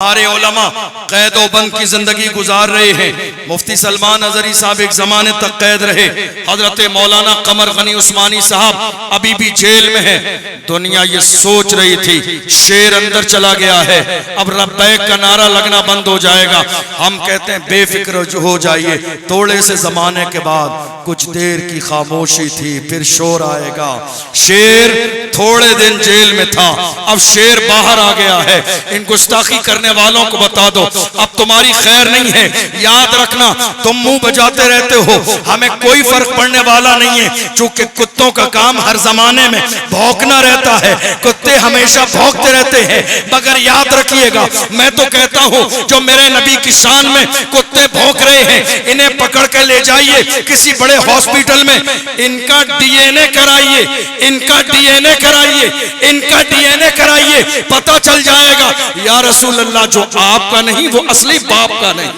हमारे उलमा कैदो बंद की जिंदगी गुजार रहे हैं। मुफ्ती सलमान अजहरी साहब एक जमाने तक कैद रहे। हजरत मौलाना कमर गनी उस्मानी साहब अभी भी जेल में है। दुनिया ये सोच रही थी शेर अंदर चला गया है, अब रब्बैक का नारा लगना बंद हो जाएगा। हम कहते हैं बेफिक्र हो जाइए, थोड़े से जमाने के बाद कुछ देर की खामोशी थी, फिर शोर आएगा। शेर थोड़े दिन जेल में था, अब शेर बाहर आ गया है। इन गुस्ताखी करने वालों को बता दो अब तुम्हारी खैर नहीं है। याद रखना तुम मुंह बजाते रहते हो, हमें कोई फर्क पड़ने वाला नहीं है, क्योंकि कुत्तों का काम हर जमाने में भौंकना रहता है। कुत्ते हमेशा भौंकते रहते हैं। मगर याद रखिएगा, मैं तो कहता हूं जो मेरे नबी की शान में कुत्ते भौंक रहे हैं, इन्हें पकड़ के ले जाइए किसी बड़े हॉस्पिटल में, इनका डीएनए कराइए, इनका डीएनए कराइए, इनका डीएनए कराइए, पता चल जाएगा या रसूल अल्लाह जो आपका नहीं वो असली बाप का नहीं।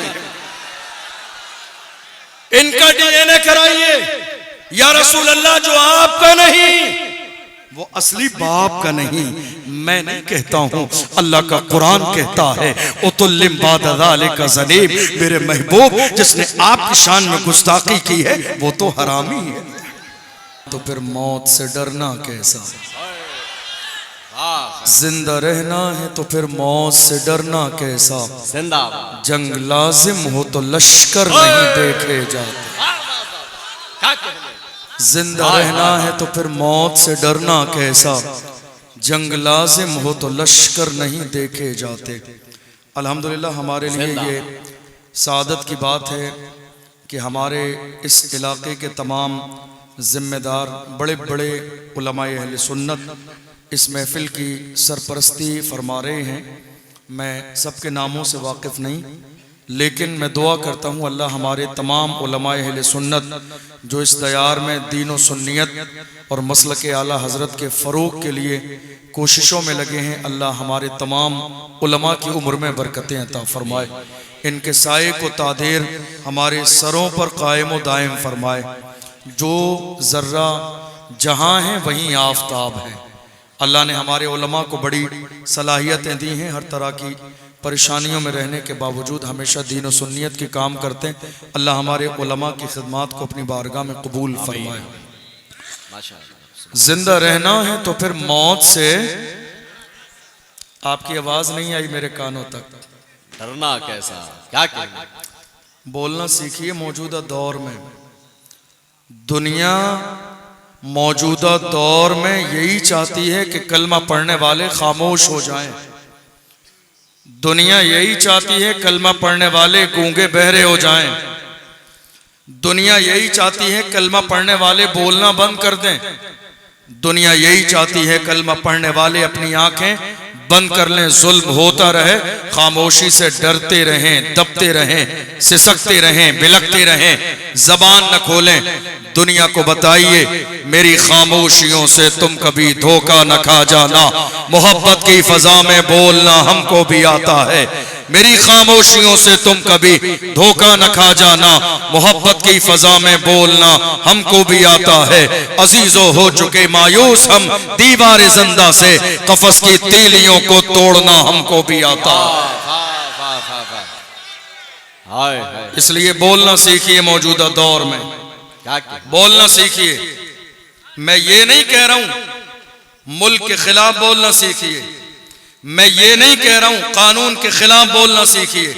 इनका डीएनए कराइए या रसूल अल्लाह जो आपका नहीं वो असली बाप का नहीं। मैं नहीं कहता हूं, अल्लाह का कुरान कहता है उतुल्लिम बादाले का ज़नीब, मेरे महबूब जिसने आपकी शान में गुस्ताखी की है वो तो हरामी है। तो फिर मौत से डरना कैसा, जिंदा रहना है तो फिर मौत से डरना कैसा। जंग लाजिम हो तो लश्कर नहीं देखे जाते, जिंदा रहना है तो फिर मौत से डरना कैसा। जंग लाजिम हो तो लश्कर नहीं देखे जाते। अल्हम्दुलिल्लाह हमारे लिए ये सादत की बात है कि हमारे इस इलाके के तमाम जिम्मेदार बड़े बड़े उलमाए अहले सुन्नत इस महफिल की सरपरस्ती फरमा रहे हैं। मैं सबके नामों से वाकिफ नहीं, लेकिन मैं दुआ करता हूँ अल्लाह हमारे तमाम उलमाए अहले सुन्नत जो इस दयार में दीन व सुन्नियत और मसलक आला हज़रत के फ़रोग़ के लिए कोशिशों में लगे हैं, अल्लाह हमारे तमाम उलमा की उम्र में बरकतें अता फरमाए, इनके साये को तादेर हमारे सरों पर कायम व दायम फरमाए। जो ज़र्रा जहाँ है वहीं आफताब है। अल्लाह ने हमारे उलमा को बड़ी सलाहियतें दी हैं, हर तरह की परेशानियों में रहने के बावजूद हमेशा दीन और सुन्नियत के काम करते हैं। अल्लाह हमारे उलमा की खिदमत को अपनी बारगाह में कबूल फरमाए। जिंदा रहना है तो फिर मौत से, आपकी आवाज नहीं आई मेरे कानों तक, डरना कैसा, क्या कहना, बोलना सीखिए। मौजूदा दौर में दुनिया मौजूदा दौर में यही चाहती है कि कलमा पढ़ने वाले खामोश हो जाएं। दुनिया यही चाहती है कलमा पढ़ने वाले गूंगे बहरे हो जाएं। दुनिया यही चाहती है कलमा पढ़ने वाले बोलना बंद कर दें। दुनिया यही चाहती है कलमा पढ़ने वाले अपनी आंखें बंद कर लें, जुल्म होता रहे, खामोशी से डरते रहें, दबते रहें, सिसकते रहें, बिलकते रहें, जबान न खोलें। दुनिया को बताइए मेरी खामोशियों से तुम कभी धोखा न खा जाना, मोहब्बत की फजा में बोलना हमको भी आता है। मेरी खामोशियों से तुम कभी धोखा न खा जाना, मोहब्बत की फजा में बोलना हमको भी आता है। अजीजों हो चुके मायूस हम, दीवार जिंदा से कफस की तीलियों को तोड़ना हमको भी आता है। इसलिए बोलना सीखिए। मौजूदा दौर में बोलना सीखिए। मैं ये नहीं कह रहा हूं मुल्क के खिलाफ बोलना सीखिए, मैं ये नहीं कह रहा हूं कानून के खिलाफ बोलना सीखिए,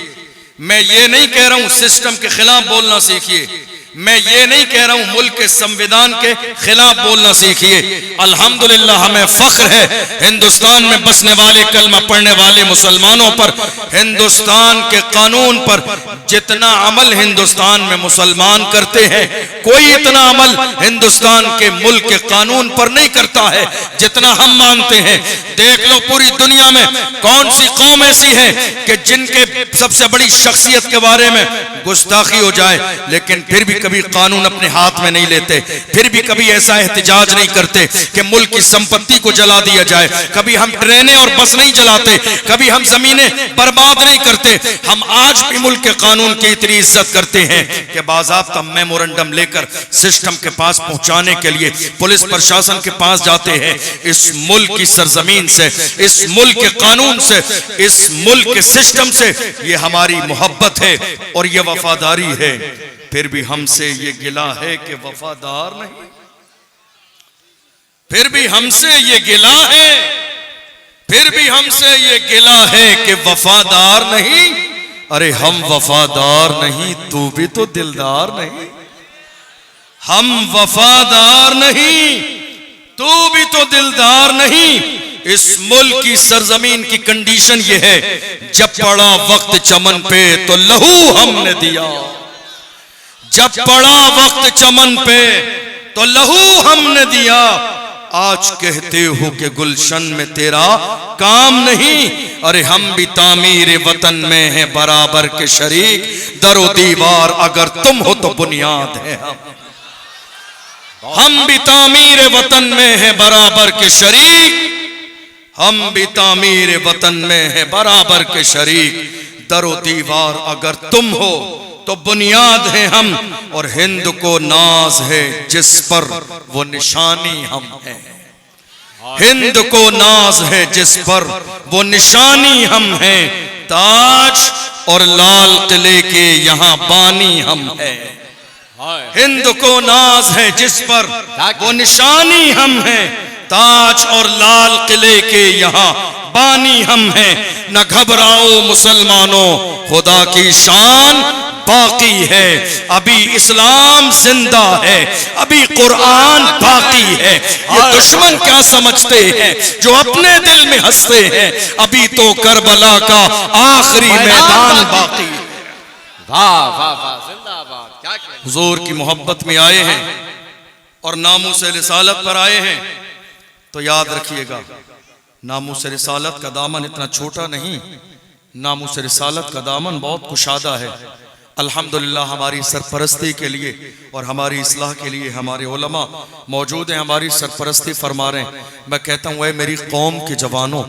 मैं ये नहीं कह रहा हूं सिस्टम के खिलाफ बोलना सीखिए, मैं ये नहीं कह रहा हूं मुल्क के संविधान के खिलाफ बोलना सीखिए। अल्हम्दुलिल्लाह हमें फख्र है हिंदुस्तान में बसने वाले कलमा पढ़ने वाले मुसलमानों पर। हिंदुस्तान के कानून पर जितना अमल हिंदुस्तान में मुसलमान करते हैं, कोई इतना अमल हिंदुस्तान के मुल्क के कानून पर नहीं करता है जितना हम मानते हैं। देख लो पूरी दुनिया में कौन सी कौम ऐसी है कि जिनके सबसे बड़ी शख्सियत के बारे में गुस्ताखी हो जाए, लेकिन फिर भी कभी कानून अपने हाथ में नहीं लेते, फिर भी कभी ऐसा एहतजाज नहीं करते कि मुल्क की संपत्ति को जला दिया जाए। कभी हम ट्रेनें और बस नहीं जलाते, कभी हम जमीनें बर्बाद नहीं करते। हम आज भी मुल्क के कानून की इतनी इज्जत करते हैं कि बाज़ाब्ता मेमोरेंडम लेकर सिस्टम के पास पहुंचाने के लिए पुलिस प्रशासन के पास जाते हैं। इस मुल्क की सरजमीन से, इस मुल्क के कानून से, इस मुल्क के सिस्टम से ये हमारी मोहब्बत है और ये वफादारी है। फिर भी हमसे ये गिला है कि वफादार नहीं, फिर भी हमसे ये गिला है, फिर भी हमसे ये गिला है कि वफादार नहीं। अरे हम वफादार नहीं, तू भी तो दिलदार नहीं। हम वफादार नहीं, तू भी तो दिलदार नहीं। इस मुल्क की सरजमीन की कंडीशन ये है, जब पड़ा वक्त चमन पे तो लहू हमने दिया, जब पड़ा वक्त चमन पे तो लहू हमने दिया। आज कहते हो कि गुलशन में तेरा काम नहीं, अरे हम भी तामीर वतन में हैं बराबर के शरीक। दरो दीवार अगर तुम हो तो बुनियाद है हम भी तामीर वतन में हैं बराबर के शरीक, हम भी तामीर वतन में हैं बराबर के शरीक। दरो दीवार अगर तुम हो तो बुनियाद है हम, और हिंद को नाज है जिस पर वो निशानी हम हैं। हिंद को नाज है जिस पर वो निशानी हम हैं। ताज और लाल किले के यहाँ बानी हम हैं। हिंद को नाज है जिस पर वो निशानी हम हैं। ताज और लाल किले के यहाँ बानी हम हैं। न घबराओ मुसलमानों, खुदा की शान बाकी है। अभी इस्लाम जिंदा है, अभी कुरान बाकी है। ये दुश्मन क्या समझते हैं जो अपने दिल में हंसते हैं, अभी तो करबला का आखिरी मैदान बाकी है। वाह वाह वाह, जिंदाबाद। क्या हुजूर की मोहब्बत में आए हैं और नामूस रिसालत पर आए हैं, तो याद रखिएगा नामूस रिसालत का दामन इतना छोटा नहीं, नामूस रिसालत का दामन बहुत कुशादा है। अल्हम्दुलिल्लाह हमारी सरपरस्ती के लिए और हमारी इस्लाह के लिए हमारे उलमा मौजूद हैं, हमारी सरपरस्ती फरमा रहे हैं। मैं कहता हूँ ऐ मेरी कौम के जवानों,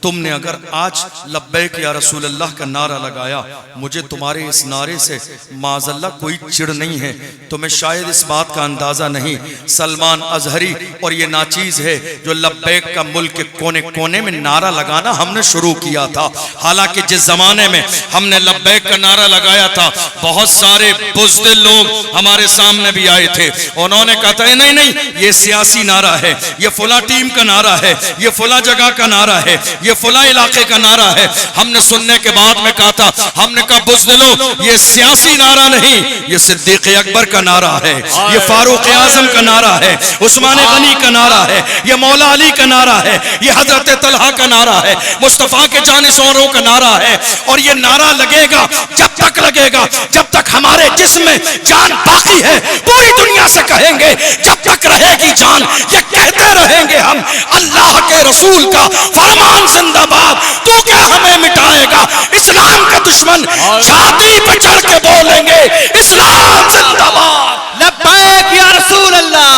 तुमने अगर आज लब्बैक या रसूल अल्लाह का नारा लगाया, मुझे तुम्हारे इस नारे से माज़अल्लाह कोई चिढ़ नहीं है। तुम्हें शायद इस बात का अंदाज़ा नहीं, सलमान अजहरी और ये नाचीज़ है जो लब्बैक का मुल्क के कोने कोने में नारा लगाना हमने शुरू किया था। हालांकि जिस ज़माने में हमने लब्बैक का नारा लगाया था, बहुत सारे बुज़दिल लोग हमारे सामने भी आए थे। उन्होंने कहा था नहीं नहीं, ये सियासी नारा है, ये फुला टीम का नारा है, ये फुला जगह का नारा है, ये फुला इलाके का नारा है। हमने सुनने के बाद में कहा था, हमने कहा बुज़दिलो ये सियासी नारा नहीं, ये सिद्दीक़ अकबर का नारा है, ये फारूक आज़म का नारा है, उस्मान गनी का नारा है, ये मौला अली का नारा है, ये हजरत तलहा का नारा है, मुस्तफ़ा के जानिशोरों का नारा है। और ये नारा लगेगा जब तक लगेगा जब तक हमारे जिस्म में जान बाकी है। पूरी दुनिया से कहेंगे जब तक रहेगी जान, ये कहते रहेंगे हम, अल्लाह के रसूल का फरमान जिंदाबाद। तू क्या हमें मिटाएगा? इस्लाम का दुश्मन छाती पे चढ़ के बोलेंगे इस्लाम जिंदाबाद। लब्बैक या रसूल अल्लाह,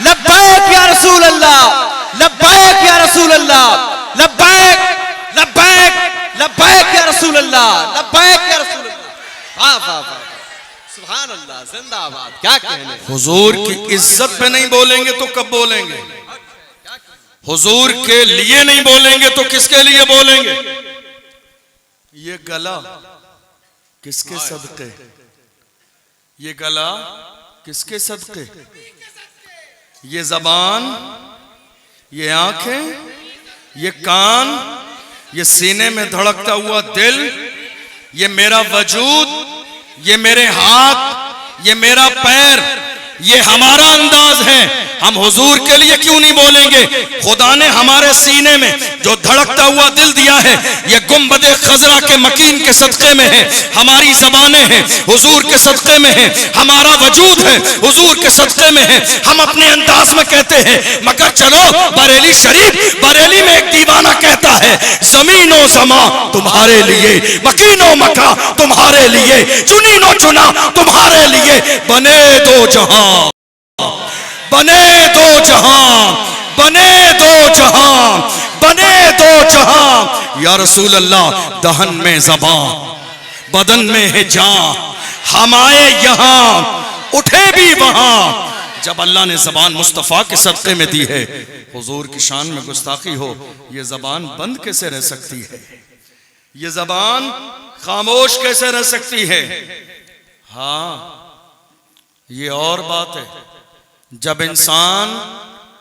लब्बैक या रसूल अल्लाह, लब्बैक या रसूल अल्लाह, लब्बैक लब्बैक लब्बैक या रसूल अल्लाह, लब्बैक या रसूल अल्लाह। वाह वाह वाह, सुभान अल्लाह, जिंदाबाद। क्या कहने, हुजूर की इज्जत पे नहीं बोलेंगे तो कब बोलेंगे? हुजूर के लिए नहीं बोलेंगे तो किसके लिए बोलेंगे? ये गला किसके सदके, ये गला किसके सदके, ये जबान, ये आंखें, ये कान, ये सीने में धड़कता हुआ दिल, ये मेरा वजूद, ये मेरे हाथ, ये मेरा पैर, ये हमारा अंदाज है। हम हुजूर के लिए क्यों नहीं बोलेंगे? खुदा ने हमारे सीने में जो धड़कता हुआ दिल दिया है, ये गुंबद खजरा के मकीन के सदक़े में है। हमारी ज़बानें हैं हुजूर के सदक़े में है, हमारा वजूद है हुजूर के सदक़े में है। हम अपने अंदाज में कहते हैं, मगर चलो बरेली शरीफ, बरेली में एक दीवाना कहता है, ज़मीनो ज़मा तुम्हारे लिए, मकीनो मका तुम्हारे लिए, चुनीनो चुना तुम्हारे लिए, बने दो जहां, बने दो जहां, बने दो जहां, बने दो जहां। या रसूल अल्लाह, दहन में ज़बान, बदन में है जान, हम आए यहां, उठे भी वहां। जब अल्लाह ने ज़बान मुस्तफ़ा के सदक़े में दी है, हुजूर की शान में गुस्ताखी हो, ये ज़बान बंद कैसे रह सकती है? ये ज़बान खामोश कैसे रह सकती है? हाँ, ये और बात है, जब इंसान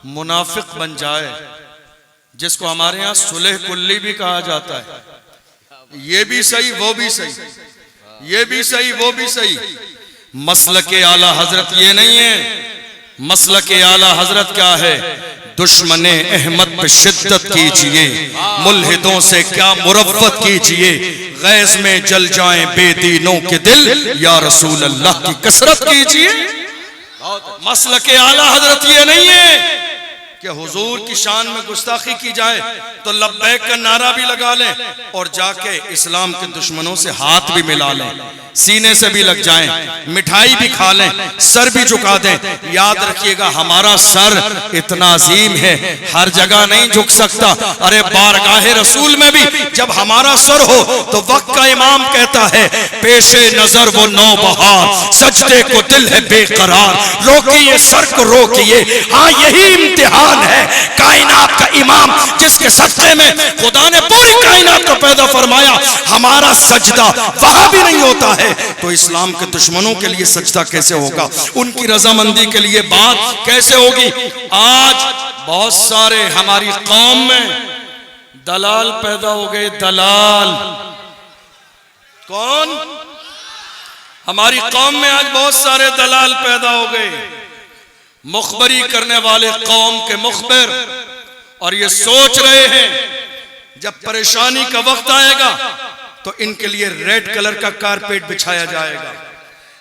मुनाफिक बन जाए, जिसको हमारे यहाँ सुलह कुल्ली भी कहा जाता है, ये भी सही वो भी सही, ये भी सही वो भी सही। मसलक आला हजरत ये नहीं है। मसलक आला हजरत क्या है? दुश्मने अहमद पे शिद्दत कीजिए, मुल्हिदों से क्या मुरव्वत कीजिए, गैज़ में जल जाएं बेदीनों के दिल, या रसूल अल्लाह की कसरत कीजिए। मसलक आला हजरत ये नहीं है कि हुजूर की शान में गुस्ताखी की जाए तो लब्बैक का नारा भी लगा लें और जाके इस्लाम के दुश्मनों से हाथ भी मिला लें, सीने से भी लग जाएं, मिठाई भी खा लें, सर भी झुका दें। याद रखिएगा, हमारा सर इतना अजीम है, हर जगह नहीं झुक सकता। अरे बारगाहे रसूल में भी जब हमारा सर हो तो वक्त का इमाम कहता है, पेशे नजर वो नौबहार, सजदे को दिल है बेकरार, रोकिए सर को रोकिए। हाँ, यही इम्तिहान है कायनात का इमाम, जिसके सजदे में खुदा ने पूरी कायनात को पैदा फरमाया। हमारा सजदा वहां भी नहीं होता है तो इस्लाम के दुश्मनों के लिए सजदा कैसे होगा? उनकी रजामंदी के लिए बात कैसे होगी? आज बहुत सारे हमारी कौम में दलाल पैदा हो गए। दलाल कौन? हमारी कौम में आज बहुत सारे दलाल पैदा हो गए, मुखबरी करने वाले कौम के मुखबिर, और ये सोच रहे हैं जब परेशानी का वक्त आएगा तो इनके लिए रेड कलर का कारपेट बिछाया जाएगा।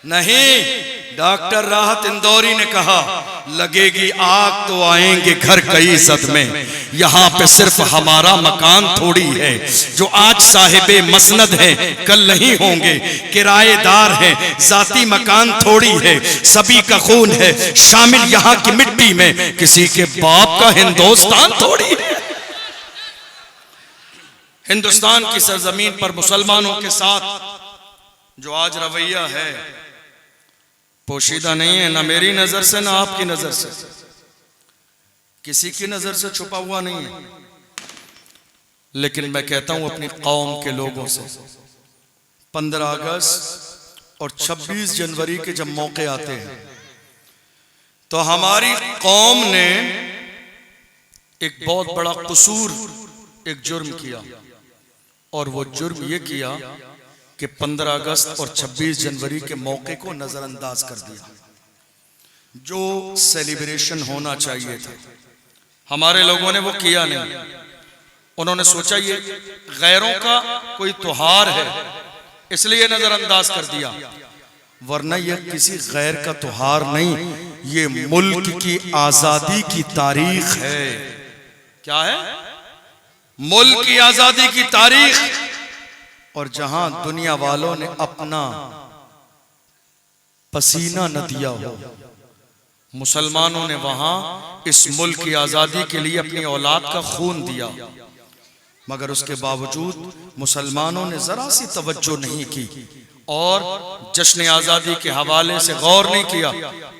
नहीं, डॉक्टर राहत इंदौरी ने कहा, लगेगी आग तो आएंगे घर कई सदमे, यहाँ पे सिर्फ हमारा मकान थोड़ी है। जो आज साहिबे मसनद है कल नहीं होंगे, किराएदार हैं, जाती मकान थोड़ी है, सभी का खून है शामिल यहाँ की मिट्टी में, किसी के बाप का हिंदुस्तान थोड़ी है। हिंदुस्तान की सरजमीन पर मुसलमानों के साथ जो आज रवैया है, पोशीदा नहीं है, ना मेरी नजर से ना आपकी नजर से, किसी की नजर से छुपा हुआ नहीं है। लेकिन मैं कहता हूं अपनी कौम के लोगों से, 15 अगस्त और 26 जनवरी के जब मौके आते हैं तो हमारी कौम ने एक बहुत बड़ा कसूर, एक जुर्म किया, और वो जुर्म ये किया कि 15 अगस्त और 26 जनवरी के मौके को नजरअंदाज कर दिया। जो सेलिब्रेशन होना चाहिए था हमारे लोगों ने वो किया नहीं। उन्होंने सोचा ये गैरों का कोई त्योहार है इसलिए नजरअंदाज कर दिया, वरना ये किसी गैर का त्योहार नहीं, ये मुल्क की आजादी की तारीख है। क्या है? मुल्क की आजादी की तारीख। और जहां दुनिया वालों ने अपना पसीना न दिया हो, मुसलमानों ने वहां इस मुल्क की आजादी के लिए अपनी औलाद का खून दिया, मगर उसके बावजूद मुसलमानों ने जरा सी तवज्जो नहीं की और जश्न आजादी के हवाले से गौर नहीं किया।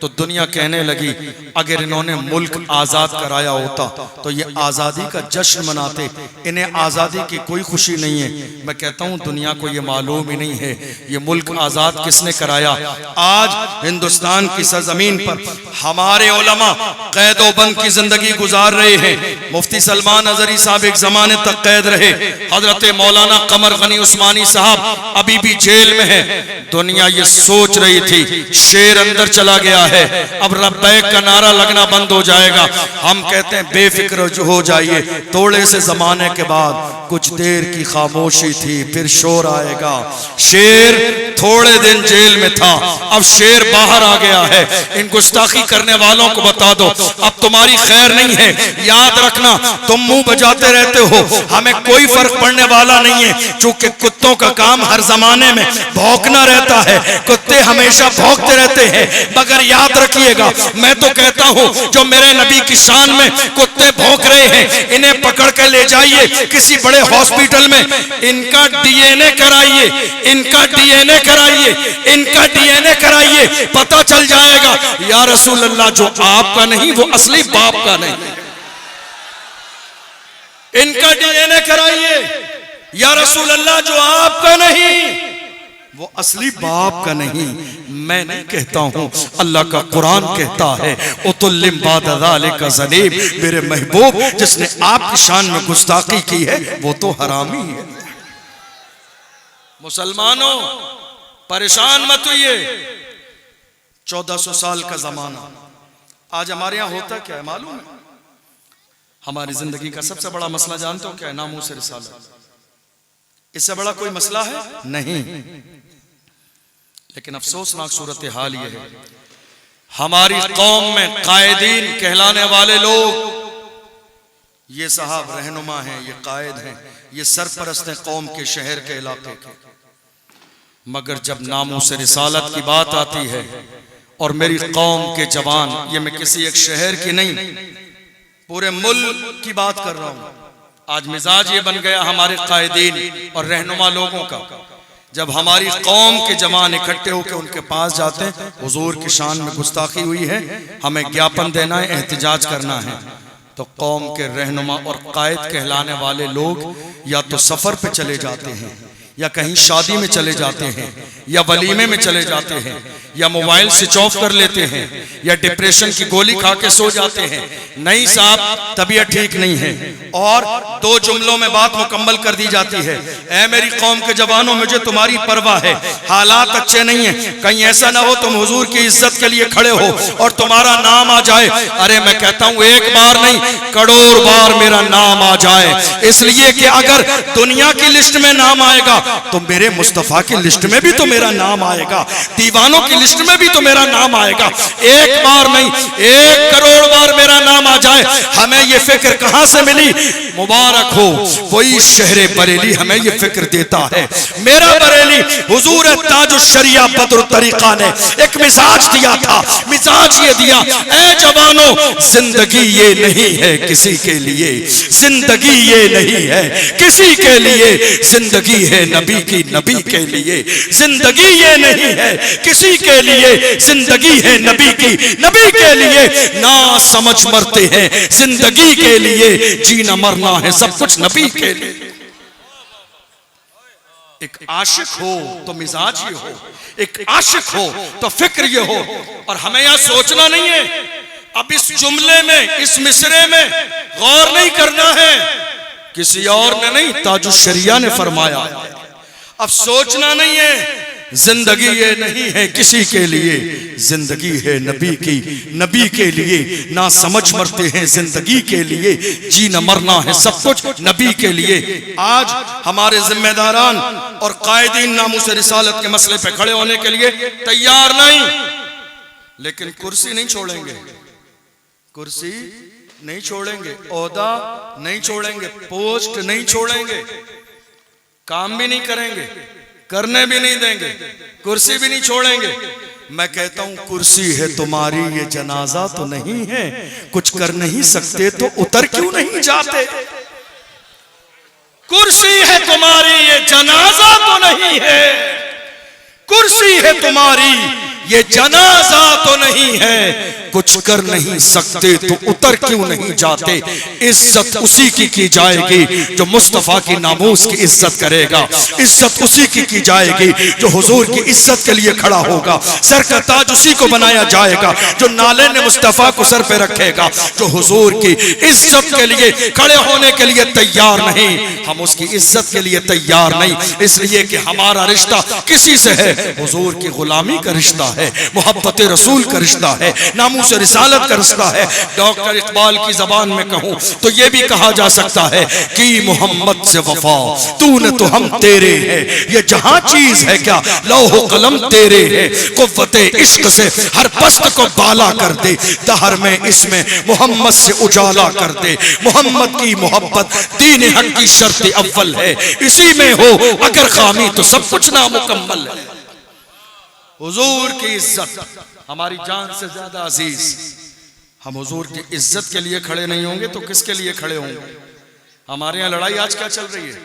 तो दुनिया कहने लगी अगर इन्होंने मुल्क आजाद कराया होता तो ये आजादी का जश्न मनाते, इन्हें आजादी की कोई खुशी नहीं है। मैं कहता हूं दुनिया को ये मालूम ही नहीं है ये मुल्क आजाद किसने कराया। आज हिंदुस्तान की सरजमीन पर हमारे उलमा कैदोबंद की जिंदगी गुजार रहे हैं। मुफ्ती सलमान अजहरी साहब एक जमाने तक कैद रहे, हजरत मौलाना कमर गनी उस्मानी साहब अभी भी जेल में है। दुनिया ये सोच रही थी शेर अंदर चला गया है, अब लब्बैक का नारा लगना बंद हो जाएगा। हम कहते हैं बेफिक्र हो जाइए, थोड़े से जमाने के बाद कुछ देर की खामोशी थी, फिर शोर आएगा। शेर थोड़े दिन जेल में था, अब शेर बाहर आ गया है। इन गुस्ताखी करने वालों को बता दो अब तुम्हारी खैर नहीं है। याद रखना, तुम मुंह बजाते रहते हो, हमें कोई फर्क पड़ने वाला नहीं है, चूंकि कुत्तों का काम हर जमाने में भौंकना रहता है। कुत्ते हमेशा भौंकते रहते हैं, मगर याद रखिएगा, मैं तो कहता हूं जो मेरे नबी की शान में कुत्ते भौंक रहे हैं, इन्हें पकड़ कर ले जाइए किसी बड़े हॉस्पिटल में, इनका डीएनए कराइए, इनका डीएनए कराइए, इनका डीएनए कराइए, पता चल जाएगा या रसूल अल्लाह जो आपका नहीं वो असली बाप का नहीं। इनका डीएनए कराइए या रसूल अल्लाह जो आपका नहीं वो असली बाप का नहीं। मैं नहीं कहता हूं, अल्लाह का कुरान कहता है, उतुल्लिम बाद ज़ालिका ज़नीब, मेरे महबूब जिसने आपकी शान में गुस्ताखी की है वो तो हरामी है। मुसलमानों परेशान मत होइए, 1400 साल का जमाना, आज हमारे यहां होता क्या है मालूम है? हमारी जिंदगी का सबसे बड़ा मसला जानते हो क्या है? नामूस रिसालत। इससे बड़ा कोई मसला है नहीं, लेकिन अफसोसनाक सूरत हाल ये है, हमारी कौम में कायदीन कहलाने वाले लोग, ये साहब रहनुमा हैं, ये कायद हैं, ये सरपरस्त हैं कौम के, शहर के, इलाके के, मगर जब नामूस रिसालत की बात आती है और मेरी कौम के जवान, ये मैं किसी एक शहर की नहीं पूरे मुल्क की बात कर रहा हूं, आज मिजाज ये बन गया हमारे कायदीन और रहनुमा लोगों का, जब हमारी कौम के जवान इकट्ठे होकर उनके पास जाते हैं, हुजूर की शान में गुस्ताखी हुई है, हमें ज्ञापन देना है, एहतिजाज करना है, तो कौम के रहनुमा और कायद कहलाने वाले लोग या तो सफर पे चले जाते हैं, या कहीं शादी में चले जाते हैं, या वलीमे में चले जाते हैं, या मोबाइल स्विच ऑफ कर लेते हैं, या डिप्रेशन की गोली खा के सो जाते हैं। नहीं साहब, तबीयत ठीक नहीं है, और 2 जुमलों में बात मुकम्मल कर दी जाती है, ऐ मेरी कौम के जवानों मुझे तुम्हारी परवाह है, हालात अच्छे नहीं है, कहीं ऐसा ना हो तुम हुजूर की इज्जत के लिए खड़े हो और तुम्हारा नाम आ जाए। अरे मैं कहता हूं एक बार नहीं करोड़ बार मेरा नाम आ जाए, इसलिए कि अगर दुनिया की लिस्ट में नाम आएगा तो मेरे मुस्तफा की लिस्ट में भी तो मेरा नाम आएगा, दीवानों की लिस्ट में भी तो मेरा नाम आएगा। एक बार नहीं 1 करोड़ बार मेरा नाम आ जाए। हमें ये फिक्र कहां से मिली? मुबारक हो वही शहरे बरेली हमें ये फिक्र देता है। मेरा बरेली हुजूर ताजुश शरिया बद्र तरीका ने एक मिजाज दिया था, मिजाज ये दिया, ऐ जवानों जिंदगी ये नहीं है किसी के लिए, जिंदगी ये नहीं है किसी के लिए, जिंदगी है नबी की, नबी के लिए, जिंदगी ये नहीं है किसी के लिए, जिंदगी है नबी की, नबी के लिए, ना समझ मरते हैं जिंदगी के लिए, जीना मरना है सब कुछ नबी के लिए। एक आशिक हो तो मिजाज ये हो, एक आशिक हो तो फिक्र ये हो, और हमें यह सोचना नहीं है, अब इस जुमले में, इस मिसरे में गौर नहीं करना है, किसी और ने नहीं ताजुश शरिया ने फरमाया। अब सोचना नहीं है जिंदगी ये नहीं है किसी के लिए, जिंदगी है नबी की, नबी के लिए, ना समझ मरते हैं जिंदगी के लिए, जीना मरना है सब कुछ नबी के लिए। आज हमारे जिम्मेदारान और कायदीन नामूस रिसालत के मसले पे खड़े होने के लिए तैयार नहीं, लेकिन कुर्सी नहीं छोड़ेंगे, कुर्सी नहीं छोड़ेंगे, ओहदा नहीं छोड़ेंगे, पोस्ट नहीं छोड़ेंगे, काम भी नहीं करेंगे, करने भी नहीं देंगे, कुर्सी भी नहीं छोड़ेंगे। मैं कहता हूं कुर्सी है तुम्हारी ये जनाजा तो नहीं है, कुछ कर नहीं सकते तो उतर क्यों नहीं जाते? कुर्सी है तुम्हारी ये जनाजा तो नहीं है, कुर्सी है तुम्हारी ये जनाजा तो नहीं है, कुछ कर नहीं सकते तो उतर क्यों नहीं जाते। इज्जत उसी की जाएगी जो मुस्तफा की नामूस की इज्जत करेगा। इज्जत उसी की जाएगी जो हुजूर की इज्जत के लिए खड़ा होगा। सर का ताज उसी को बनाया जाएगा जो नाले ने मुस्तफा को सर पे रखेगा। जो हुजूर की इज्जत के लिए खड़े होने के लिए तैयार नहीं, हम उसकी इज्जत के लिए तैयार नहीं, इसलिए कि हमारा रिश्ता किसी से है, हुजूर की गुलामी का रिश्ता है, मोहब्बत रसूल का रिश्ता है, नामूस रिसालत का रिश्ता है। डॉक्टर इकबाल की जबान में कहूं तो यह भी कहा जा सकता है कि मोहम्मद से वफा तूने तो हम तेरे हैं, ये जहां चीज है क्या लौह कलम तेरे है। कुव्वते इश्क से हर पस्त को बाला कर दे, दहर में इसमें मोहम्मद से उजाला कर दे। मोहम्मद की मोहब्बत दीन हक की शर्त अव्वल है, इसी में हो अगर खामी तो सब कुछ नामुकम्मल है। हुजूर की इज्जत हमारी जान से ज्यादा अजीज। हम हुजूर की इज्जत के लिए खड़े नहीं होंगे तो किसके लिए खड़े होंगे। हमारे यहाँ लड़ाई आज क्या चल रही है,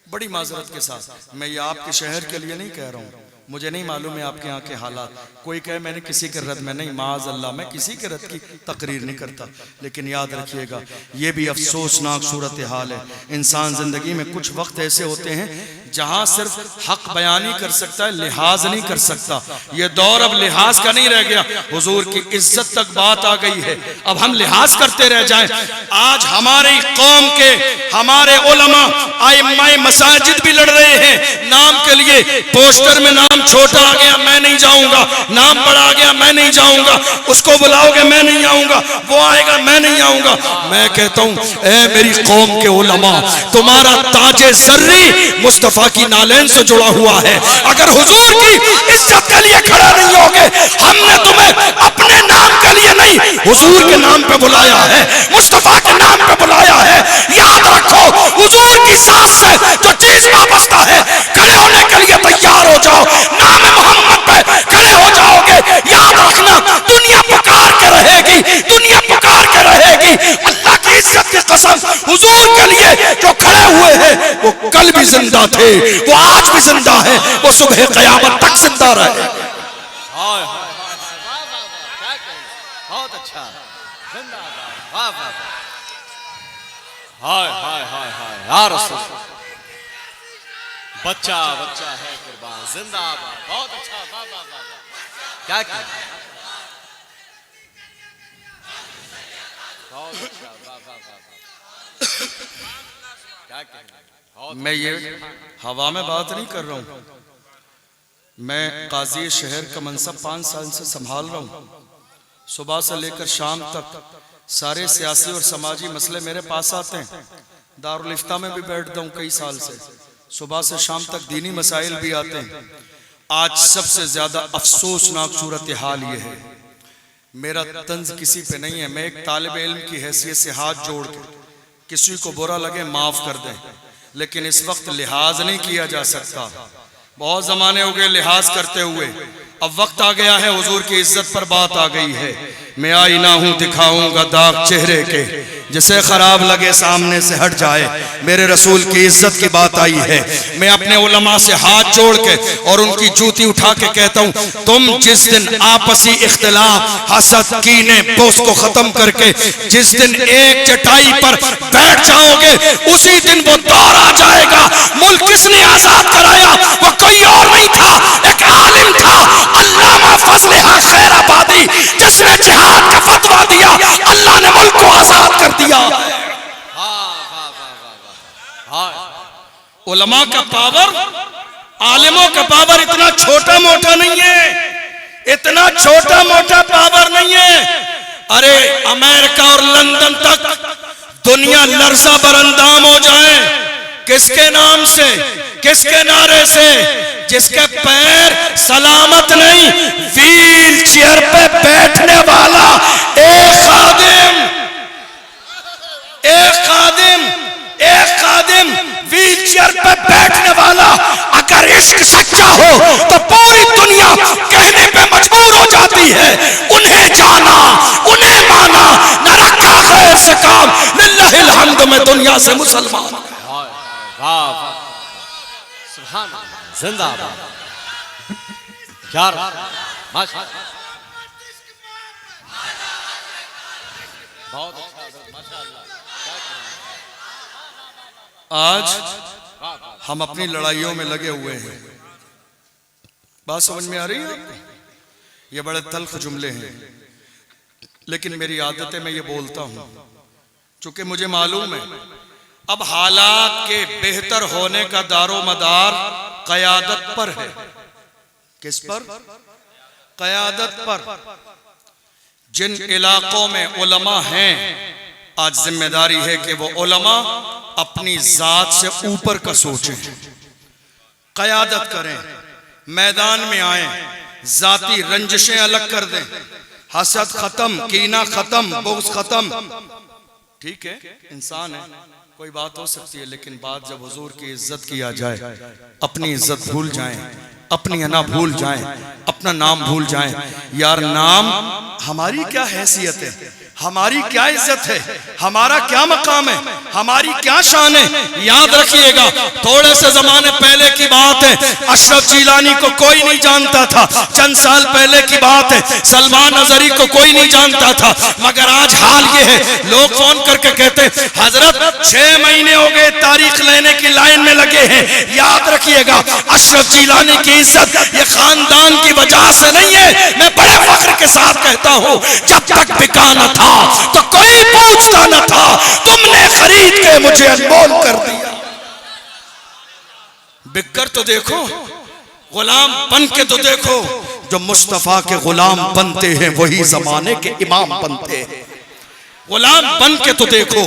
बड़ी माजरत के साथ मैं ये आपके शहर के लिए नहीं कह रहा हूँ, मुझे नहीं मालूम है आपके यहाँ के हालात। कोई कहे मैंने किसी के रद्द में नहीं, माज अल्लाह मैं किसी के रद्द की तकरीर नहीं करता, लेकिन याद रखिएगा ये भी अफसोसनाक सूरत हाल है। इंसान जिंदगी में कुछ वक्त ऐसे होते हैं जहां सिर्फ हक बयानी कर सकता है, लिहाज नहीं कर सकता। ये दौर अब लिहाज का नहीं रह गया, हुजूर की इज्जत तक बात आ गई है। अब हम लिहाज करते रह जाएं। आज हमारी कौम के हमारे उलमा आइम्माए मसाजिद भी लड़ रहे हैं नाम के लिए। पोस्टर में नाम छोटा आ गया मैं नहीं जाऊंगा, नाम बड़ा आ गया मैं नहीं जाऊंगा, उसको बुलाओगे मैं नहीं आऊंगा, वो आएगा मैं नहीं आऊंगा। मैं कहता हूं ए मेरी कौम के उलमा, तुम्हारा ताजे जर्री मुस्तफा की नालेन से जुड़ा हुआ है। अगर हुजूर की इज्जत के लिए खड़ा नहीं होगे, हमने तुम्हें अपने नाम के लिए नहीं हुजूर के नाम पे बुलाया है, मुस्तफा के नाम पे बुलाया है। याद रखो हुजूर की सांस से जो चीज वाबस्ता है, खड़े होने के लिए तैयार हो जाओ। नाम मोहम्मद पे खड़े हो जाओगे, याद रखना दुनिया पुकार के रहेगी, दुनिया पुकार के रहेगी। अल्लाह की इज्जत की कसम, हुजूर के लिए जो खड़े हुए हैं वो कल भी जिंदा थे, वो आज भी जिंदा है, वो सुबह क़यामत तक जिंदा रहे। बहुत अच्छा, जिंदाबाद, वाह वाह, हाय हाय हाय हाय, या रसूल, बच्चा बच्चा है कुर्बान, जिंदाबाद, बहुत अच्छा, वाह वाह वाह, क्या क्या, बहुत अच्छा, वाह वाह वाह, क्या क्या। मैं ये हवा में बात नहीं कर रहा हूँ, मैं काजी शहर का मनसब 5 साल से संभाल रहा हूँ। सुबह से लेकर शाम तक सारे सियासी और समाजी मसले मेरे पास आते हैं। दारुल इफ्ता में भी बैठता हूँ कई साल से, सुबह से शाम तक दीनी मसाइल भी आते हैं। आज सबसे ज्यादा अफसोसनाक सूरत हाल ये है, मेरा तंज किसी पे नहीं है, मैं एक तालिब इल्म की हैसियत से हाथ जोड़ के किसी को बुरा लगे माफ कर दें, लेकिन इस वक्त लिहाज नहीं किया जा सकता। बहुत जमाने हो गए लिहाज करते हुए, अब वक्त आ गया है हुजूर की इज्जत पर बात आ गई है। मैं आईना हूं दिखाऊंगा दाग चेहरे के, जिसे खराब लगे सामने से हट जाए, मेरे रसूल की इज्जत की बात आई है। मैं अपने उलमा से हाथ जोड़ के और उनकी जूती उठा के कहता हूं, तुम जिस दिन आपसी इख्तिलाफ हसद कीने बोस को खत्म करके जिस दिन एक चटाई पर बैठ जाओगे, उसी दिन वो दौर आ जाएगा। मुल्क किसने आजाद कराया, वो कोई और नहीं था, एक आलिम था, अल्लामा फजल हक खैराबादी, जिसने जिहाद का फतवा दिया, अल्लाह ने मुल्क को आजाद कर दिया। उलमा का पावर, आलिमों का पावर इतना छोटा मोटा नहीं है, इतना छोटा मोटा पावर नहीं है। अरे अमेरिका और लंदन तक दुनिया लर्जा बरंदाम हो जाए, किसके नाम से, किसके नारे से? जिसके पैर सलामत नहीं, व्हील चेयर पे बैठने वाला एक खादिम व्हील चेयर पे बैठने वाला अगर इश्क सच्चा हो तो पूरी दुनिया कहने पे मजबूर हो जाती है, उन्हें जाना, उन्हें माना, न रखा खैर से काम, लिल्लाहिल हम्द में दुनिया से मुसलमान। सुभान अल्लाह, जिंदाबाद यार, माशाअल्लाह। बहुत अच्छा, माशाअल्लाह। आज हम अपनी लड़ाइयों में लगे हुए हैं। बात समझ में आ रही है आपको? ये बड़े तल्ख जुमले हैं, लेकिन मेरी आदत है, मैं ये बोलता हूं चूंकि मुझे मालूम है अब हालात के बेहतर होने का दारोमदार क़यादत पर है। किस पर? क़यादत पर। जिन इलाकों में उलमा हैं, आज जिम्मेदारी है कि वो उलमा अपनी जात से ऊपर का सोचें, क़यादत करें, मैदान में आए, जाती रंजिशें अलग कर दें, हसद खत्म, कीना खत्म, बुग़्ज़ खत्म। ठीक है, इंसान है, कोई बात हो सकती है, लेकिन बात जब हुजूर की इज्जत किया जाए, अपनी इज्जत भूल जाएं, अपनी अना भूल जाएं, अपना नाम भूल जाएं। यार नाम हमारी क्या हैसियत है, हमारी क्या इज्जत है, हमारा क्या मकाम है, हमारी क्या शान है। याद रखिएगा, थोड़े से जमाने पहले की बात है, अशरफ जीलानी को कोई नहीं जानता था। चंद साल पहले की बात है, सलमान अजहरी को कोई नहीं जानता था। मगर आज हाल ये है, लोग फोन करके कहते हैं हजरत 6 महीने हो गए तारीख लेने की लाइन में लगे हैं। याद रखिएगा, अशरफ जीलानी की इज्जत ये खानदान की वजह से नहीं है। मैं बड़े फख्र के साथ कहता हूं, जब तक बिका न था तो कोई पूछता न था, तुमने खरीद के मुझे अनमोल कर दिया। बिककर तो देखो, गुलाम बन के तो देखो। जो मुस्तफा के गुलाम बनते हैं वही जमाने के इमाम बनते हैं। गुलाम बन के तो देखो,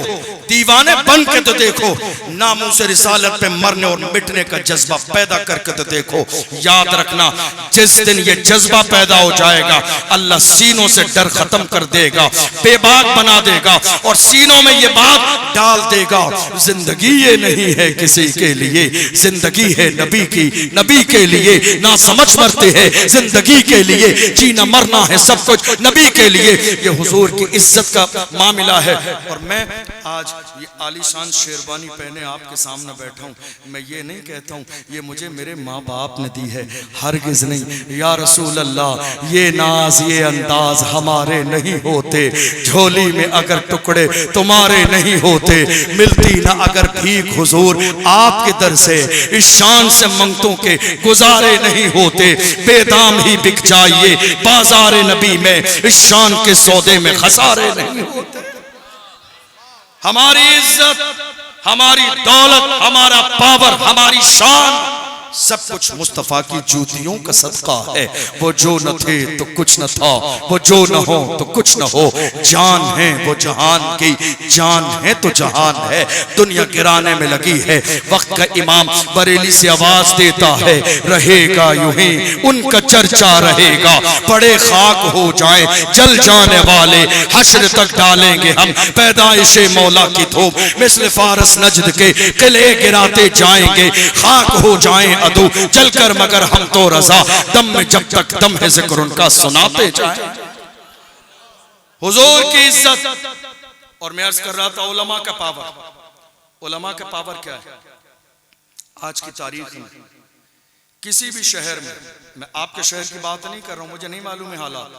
दीवाने बन के तो देखो, नामूसे रिसालत पे मरने और मिटने का जज्बा पैदा करके तो देखो। याद रखना, जिस दिन ये जज्बा पैदा हो जाएगा, अल्लाह सीनों से डर खत्म कर देगा, बेबाक बना देगा और सीनों में ये बात डाल देगा, जिंदगी ये नहीं है किसी के लिए, जिंदगी है नबी की, नबी के लिए। ना समझ मरते हैं जिंदगी के लिए, जीना मरना है सब कुछ नबी के लिए। ये हुजूर की इज्जत का मामला है। और मैं आज ये आलीशान शेरवानी पहने आपके सामने बैठा हूँ। मैं ये नहीं कहता हूँ ये मुझे मेरे माँ बाप ने दी है, हरगिज नहीं। या रसूल अल्लाह, ये नाज ये अंदाज हमारे नहीं होते, झोली में अगर टुकड़े तुम्हारे नहीं होते, मिलती ना अगर भीख हुजूर आपके दर से, इस शान से मंगतों के गुजारे नहीं होते। बेदाम ही बिक जाइए बाजार नबी में, इस शान के सौदे में खसारे नहीं होते। हमारी इज्जत, हमारी दौलत, हमारा पावर, हमारी शान, सब कुछ मुस्तफा की जूतियों का सदका है। वो जो न थे तो कुछ न था, वो जो न हो तो कुछ न हो। जान है वो जहान की, जान है तो जहान है। दुनिया गिराने में लगी है, वक्त का इमाम बरेली से आवाज देता है, रहेगा यूं ही उनका चर्चा रहेगा। बड़े खाक हो जाए जल जाने वाले, हश्र तक डालेंगे हम पैदाइशे मौला की धूप। मिस्ल फारस नजद के किले गिराते जाएंगे, खाक हो जाए अदू जलकर मगर हम तो रजा, दम में जब तक दम है जिक्र उनका सुनाते जाए। हुजूर की इज्जत। और मैं अर्ज कर रहा था उलमा का पावर। उलमा का पावर क्या है? आज की तारीख में किसी भी शहर में, मैं आपके शहर की बात नहीं कर रहा हूं, मुझे नहीं मालूम है हालात,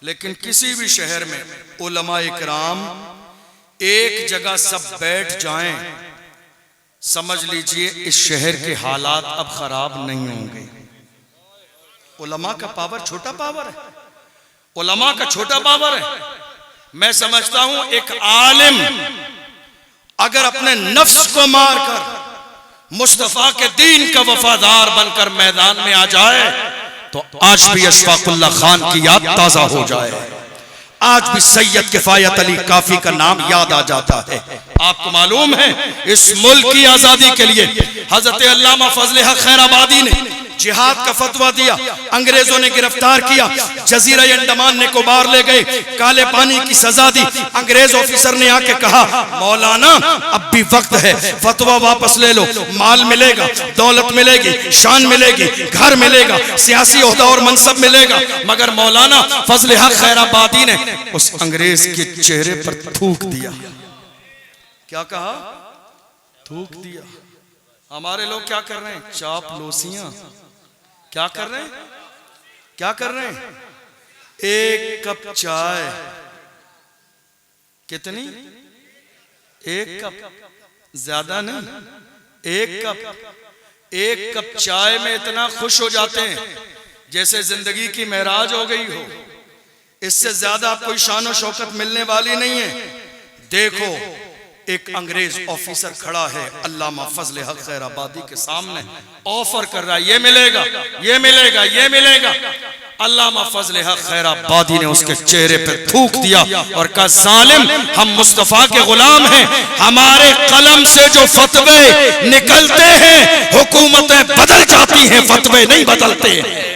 लेकिन किसी भी शहर में उलमा इकराम एक जगह सब बैठ जाएं, समझ लीजिए इस शहर के हालात अब खराब नहीं होंगे। उलमा का पावर छोटा पावर है, उलमा का छोटा पावर है। मैं समझता हूं एक आलिम अगर अपने नफ्स को मारकर मुस्तफा के दीन का वफादार बनकर मैदान में आ जाए तो आज भी अशफाकुल्लाह खान की याद ताजा हो जाए, आज भी सैयद किफायत अली काफी का नाम याद आ जाता है। आपको मालूम है इस मुल्क की आजादी के लिए हजरत अल्लामा फजल हक खैराबादी ने जिहाद का फतवा दिया, अंग्रेजों ने गिरफ्तार किया, जजीरा अंडमान निकोबार ले गए, काले पानी की सजा दी। अंग्रेज ऑफिसर ने आके कहा, मौलाना अब भी वक्त है, फतवा वापस ले लो, माल मिलेगा, दौलत मिलेगी, शान मिलेगी, घर मिलेगा, सियासी ओहदा और मनसब मिलेगा। मगर मौलाना फजल हक खैराबादी ने उस अंग्रेज के चेहरे पर थूक दिया। क्या कहा? थूक दिया। हमारे लोग क्या कर रहे हैं? चापलूसियां। क्या कर रहे हैं? क्या कर रहे हैं? एक कप चाय, कितनी? 1 कप, ज्यादा नहीं, 1 कप। 1 कप चाय में इतना खुश हो जाते हैं जैसे जिंदगी की महराज हो गई हो। इससे ज्यादा आपको शान और शौकत मिलने वाली नहीं है। देखो, एक अंग्रेज ऑफिसर खड़ा है अल्लामा फजल हक खैराबादी के सामने, ऑफर कर रहा है ये मिलेगा, ये मिलेगा, ये मिलेगा। अल्लामा फजल हक खैराबादी ने उसके चेहरे पे थूक दिया और कहा, जालिम, हम मुस्तफा के गुलाम हैं, हमारे कलम से जो फतवे निकलते हैं हुकूमतें बदल जाती हैं, फतवे नहीं बदलते हैं।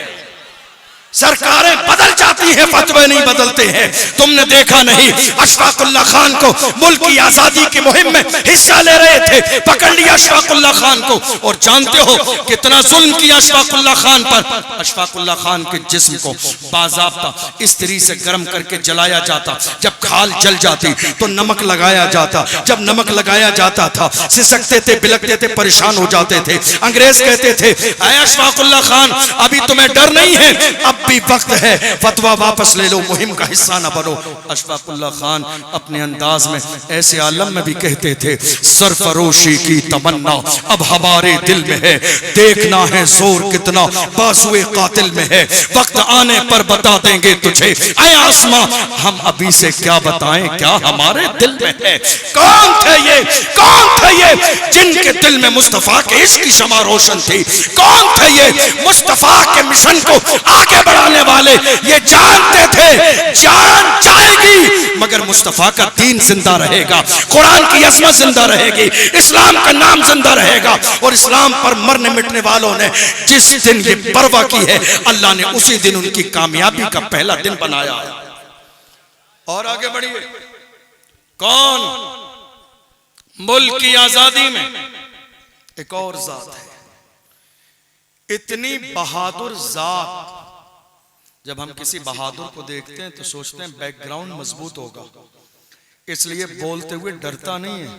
सरकारें बदल जाती हैं, फतवे नहीं बदलते हैं। तुमने देखा नहीं, अशफाकुल्लाह खान को मुल्क की आजादी की मुहिम में हिस्सा ले रहे थे, पकड़ लिया अशफाकुल्लाह खान को, और जानते हो कितना जुल्म किया अशफाकुल्लाह खान पर। अशफाकुल्लाह खान के जिस्म को बाज़ाब्ता इस्त्री से गर्म करके जलाया जाता, जब खाल जल जाती तो नमक लगाया जाता, जब नमक लगाया जाता था सिसकते थे, बिलकते थे, परेशान हो जाते थे। अंग्रेज कहते थे, ऐ अशफाकुल्लाह खान, अभी तुम्हें डर नहीं है, अब भी वक्त है, फतवा वापस ले लो, मुहिम का हिस्सा न बनो। अशफाकुल्लाह खान अपने अंदाज में ऐसे आलम में भी कहते थे, सरफरोशी की तमन्ना अब हमारे दिल में है, देखना है जोर कितना बाजुए कातिल में है, वक्त आने पर बता देंगे तुझे, ऐ आसमां हम अभी से क्या बताएं, क्या हमारे दिल में है। कौन थे ये, कौन थे ये जिनके दिल में मुस्तफा के इश्क की शमा रोशन थी? कौन थे ये मुस्तफा के मिशन को आगे बढ़ाने वाले? ये जानते थे जान जाएगी मगर मुस्तफा का दीन जिंदा रहेगा, कुरान की अज़मत जिंदा रहेगी, इस्लाम का नाम जिंदा रहेगा। और इस्लाम पर मरने मिटने वालों ने जिस दिन ये परवाह की है, अल्लाह ने उसी दिन उनकी कामयाबी का पहला दिन बनाया। और आगे बढ़िए, कौन? मुल्क की आजादी में एक और जात है, इतनी बहादुर जात। जब हम किसी बहादुर को देखते हैं तो सोचते हैं बैकग्राउंड मजबूत होगा, इसलिए बोलते हुए डरता नहीं है।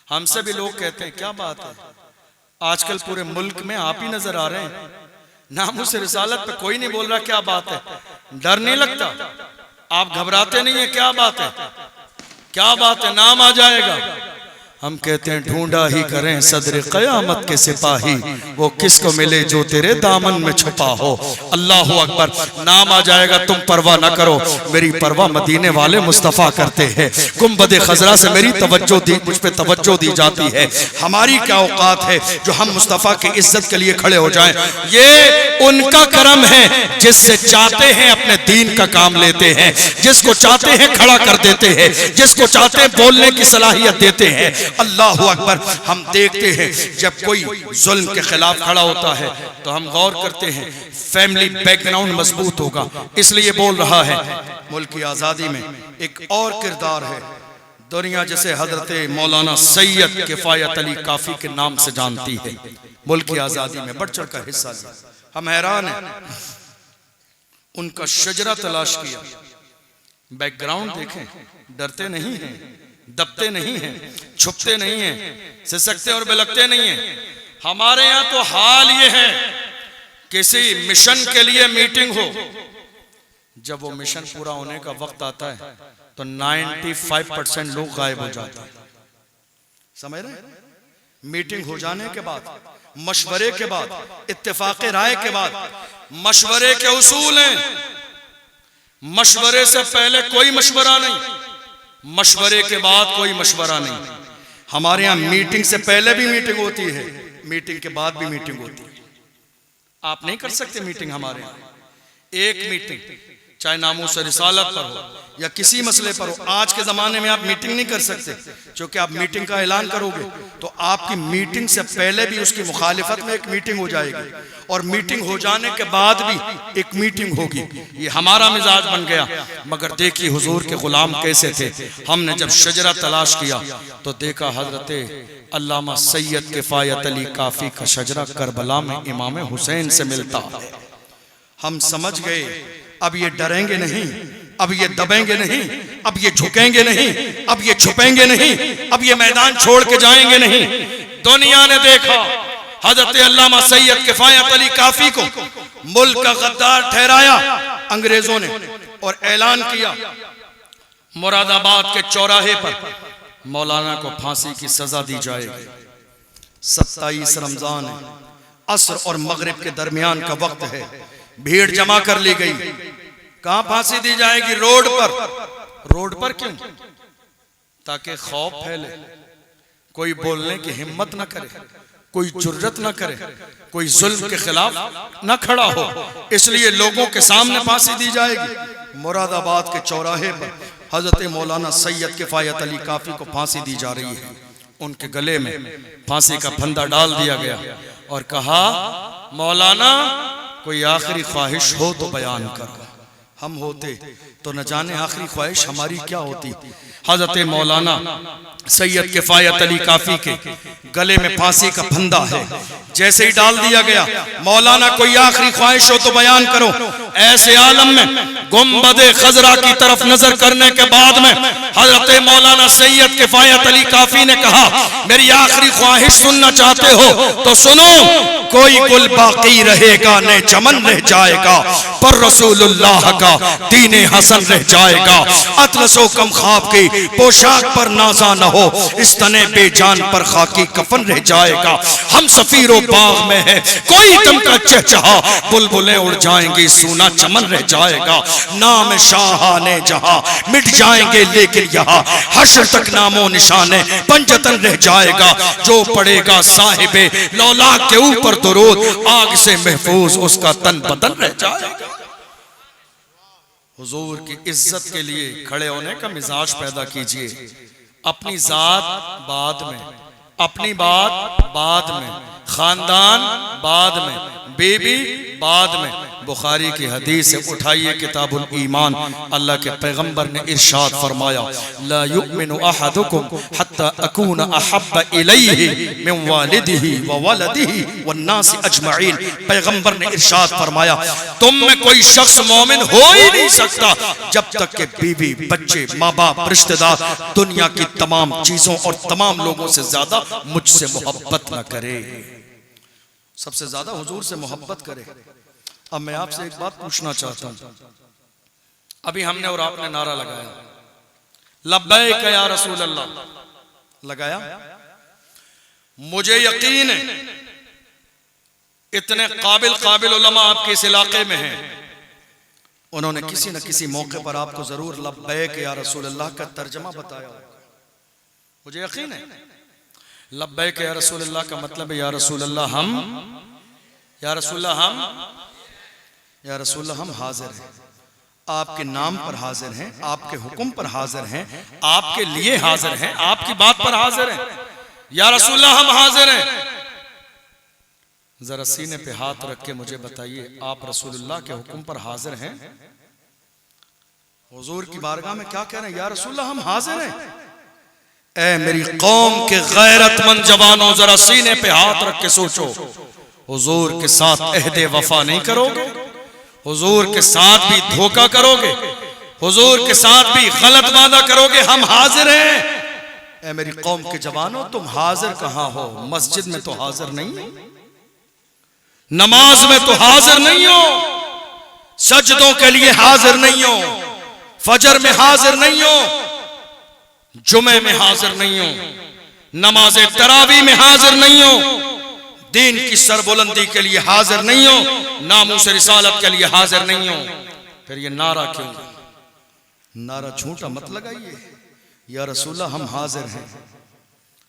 हमसे भी लोग कहते हैं क्या बात है, आजकल पूरे मुल्क में आप ही नजर आ रहे हैं, नामुस रिसालत पे कोई नहीं बोल रहा, क्या बात है? डर नहीं लगता? आप घबराते नहीं है? क्या बात है, क्या बात है? नाम आ जाएगा। हम कहते हैं ढूंढा ही करें सदर क़यामत के सिपाही, वो किसको मिले जो तेरे दामन में छुपा हो। अल्लाह अकबर, नाम आ जाएगा, तुम परवाह ना करो, मेरी परवाह मदीने वाले मुस्तफ़ा करते हैं। गुंबद खजरा से मेरी तवज्जो दी, मुझ पे तवज्जो दी जाती है। हमारी क्या औकात है जो हम मुस्तफ़ा की इज्जत के लिए खड़े हो जाएं? ये उनका करम है, जिससे चाहते हैं अपने दीन का काम लेते हैं, जिसको चाहते हैं खड़ा कर देते हैं, जिसको चाहते हैं बोलने की सलाहियत देते हैं। अल्लाह अकबर, हम देखते हैं जब कोई जुल्म के खिलाफ खड़ा होता है तो हम गौर करते हैं फैमिली बैकग्राउंड मजबूत होगा, इसलिए बोल रहा है। मुल्क की आज़ादी में एक और किरदार है, दुनिया जैसे हजरत मौलाना सैयद किफायत अली काफी के नाम से जानती है, मुल्क की आज़ादी में बढ़ चढ़ कर हिस्सा लिया। हम हैरान हैं, उनका शजरा तलाश किया, बैकग्राउंड देखें, डरते नहीं हैं, दबते नहीं हैं, छुपते नहीं हैं, सिसकते और बिलकते नहीं हैं। हमारे यहाँ तो हाल ये है, किसी मिशन के लिए मीटिंग हो, जब वो मिशन पूरा होने का वक्त आता है तो 95% लोग गायब हो जाते हैं। समझ रहे? मीटिंग हो जाने के बाद, मशवरे के बाद, इत्तेफाक राय के बाद, मशवरे के उसूल हैं, मशवरे से पहले कोई मशवरा नहीं, मशवरे के बाद कोई मशवरा नहीं। हमारे यहाँ मीटिंग से पहले भी मीटिंग होती है, मीटिंग के बाद भी मीटिंग होती है। आप नहीं कर सकते मीटिंग हमारे यहाँ। एक मीटिंग चाहे नामूस रिसालत पर हो या किसी मसले पर हो, आज के ज़माने में आप मीटिंग नहीं कर सकते, क्योंकि आप मीटिंग का ऐलान करोगे तो आपकी मीटिंग से पहले भी उसकी मुखालिफत में एक मीटिंग हो जाएगी, और मीटिंग हो जाने के बाद भी एक मीटिंग होगी। ये हमारा मिजाज बन गया। मगर देखिए हुजूर के गुलाम कैसे थे। हमने जब शजरा तलाश किया तो देखा हजरत अल्लामा सैयद किफायत अली काफी का शजरा करबला में इमाम हुसैन से मिलता है। हम समझ गए, अब ये डरेंगे नहीं, अब ये दबेंगे नहीं, अब ये झुकेंगे नहीं, अब ये छुपेंगे नहीं, अब ये मैदान छोड़ के जाएंगे नहीं। दुनिया ने देखा हजरत अल्लामा सैयद किफायत अली काफी को मुल्क का गद्दार ठहराया अंग्रेजों ने, और ऐलान किया मुरादाबाद के चौराहे पर मौलाना को फांसी की सजा दी जाएगी। 27 रमजान है, असर और मगरिब के दरमियान का वक्त है। भीड़ जमा कर ली गई। कहां फांसी दी जाएगी? रोड पर। रोड पर क्यों? ताकि खौफ फैले, कोई बोलने की हिम्मत न करे, कोई जुर्रत न करे, कोई जुल्म के खिलाफ न खड़ा हो, इसलिए लोगों के सामने फांसी दी जाएगी। मुरादाबाद के चौराहे पर हजरत मौलाना सैयद किफायत अली काफी को फांसी दी जा रही है। उनके गले में फांसी का फंदा डाल दिया गया और कहा, मौलाना कोई आखिरी ख्वाहिश हो तो बयान कर। हम होते तो न जाने आखिरी ख्वाहिश हमारी क्या होती। हजरत मौलाना सैयद किफायत अली काफी के गले में फांसी का फंदा है। जैसे ही डाल दिया गया, मौलाना कोई आखिरी ख्वाहिश हो तो बयान करो। ऐसे आलम में गुंबदे खजरा की तरफ नजर करने के बाद में हजरत मौलाना सैयद किफायत अली काफी ने कहा, मेरी आखिरी ख्वाहिश सुनना चाहते हो तो सुनो, कोई गुल बाकी रहेगा न चमन रह जाएगा, पर रसूलुल्लाह का दीने हसन रह जाएगा। अतलसो कम ख्वाब की पोशाक पर नाजा न हो, इस तने बेजान पर खाकी कफन रह जाएगा। हम सफीरो बाग में है, कोई दम का चहचहा, बुलबुलें उड़ जाएंगी, सूना चमन रह जाएगा। नाम शाहाने जहां मिट जाएंगे, लेकिन यहाँ हश्र तक नामो निशाने पंजतन रह जाएगा। जो पड़ेगा साहिबे लौला के ऊपर दुरूद, आग से महफूज उसका तन बदन रह जाएगा। हुजूर की इज्जत के लिए खड़े होने का मिजाज पैदा कीजिए। अपनी जात बाद में, अपनी बात बाद में, खानदान बाद में, बेबी बाद में। बुखारी की हदीस से उठाइए किताबुल ईमान। अल्लाह के पैगंबर ने इरशाद फरमाया, ला युमिनु अहदुकुम हत्ता अकून अहब्ब इलैहि मिन वालिदिही व वलदिही वन्नास अजमईन। पैगंबर ने इरशाद फरमाया, तुम में कोई शख्स मोमिन हो ही नहीं सकता जब तक कि बीवी, बच्चे, माँ बाप, रिश्तेदार, दुनिया की तमाम चीजों और तमाम लोगों से ज्यादा मुझसे मोहब्बत न करे, सबसे ज्यादा हुजूर से मोहब्बत करे। अब मैं आपसे एक बात पूछना चाहता हूं। अभी हमने और आपने नारा लगाया, लब्बैक या रसूल अल्लाह लगाया। मुझे यकीन है इतने काबिल उलमा आपके इस इलाके में हैं, उन्होंने किसी न किसी मौके पर आपको जरूर लब्बैक या रसूल अल्लाह का तर्जमा बताया होगा। मुझे यकीन है लब्बैक या रसूल अल्लाह का मतलब है, या रसूल अल्लाह हम, या रसूल अल्लाह हम, या रसूल अल्लाह हम हाजिर हैं, आपके नाम पर हाजिर हैं, आपके हुक्म पर हाजिर हैं, आपके लिए हाजिर हैं, आपकी बात पर हाजिर हैं। या रसूल अल्लाह हम हाजिर हैं। जरा सीने पे हाथ रख के मुझे बताइए, आप रसूलुल्लाह के हुक्म पर हाजिर हैं? हुजूर की बारगाह में क्या कह रहे हैं? या रसूलल्लाह हम हाजिर हैं। ऐ मेरी कौम के गैरतमंद जवानों, जरा सीने पे हाथ रख के सोचो, हुजूर के साथ अहदे वफा नहीं करोगे? हुजूर के साथ भी धोखा करोगे? हुजूर के साथ भी गलत वादा करोगे? हम हाजिर हैं। ऐ मेरी कौम के जवानों, तुम हाजिर कहां हो? मस्जिद में तो हाजिर नहीं, नमाज में तो हाजिर नहीं हो, सजदों के लिए हाजिर नहीं हो, फजर में हाजिर नहीं हो, जुमे में हाजिर नहीं हो, नमाज तरावी में हाजिर नहीं हो, दीन की सरबुलंदी के लिए हाजिर नहीं हो, नामूस रिसालत के लिए हाजिर नहीं हो। फिर ये नारा क्यों? नारा झूठा मत लगाइए। या रसूलल्लाह हम हाजिर हैं।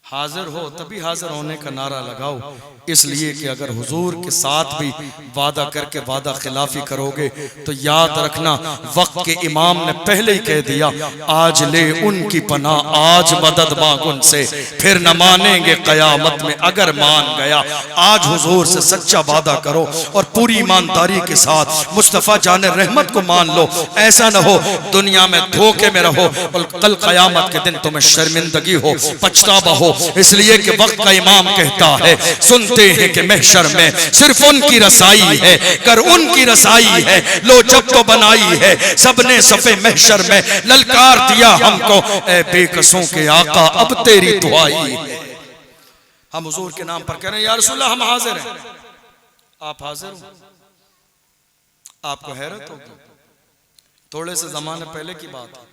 हाजिर हो तभी हाजिर होने का नारा लगाओ, इसलिए कि अगर हुजूर के साथ भी वादा करके वादा खिलाफी करोगे तो याद रखना, वक्त के इमाम ने पहले ही कह दिया, आज ले उनकी पनाह, आज मदद मांग उनसे, फिर न मानेंगे कयामत में अगर मान गया। आज हुजूर से सच्चा वादा करो और पूरी ईमानदारी के साथ मुस्तफ़ा जाने रहमत को मान लो। ऐसा न हो दुनिया में धोखे में रहो और कल कयामत के दिन तुम्हें शर्मिंदगी हो, पछतावा हो। इसलिए कि वक्त का इमाम कहता है, सुनते हैं कि महशर में सिर्फ उनकी रसाई है, कर उनकी रसाई है, लो जब तो बनाई है सबने सफे महशर में, ललकार दिया हमको ए बेकसों के आका अब तेरी दुआई है। हम हुजूर के नाम पर कह रहे हैं, या रसूलल्लाह हम हाजिर हैं। आप हाजिर हो? आपको हैरत होगी, थोड़े से जमाने पहले की बात है,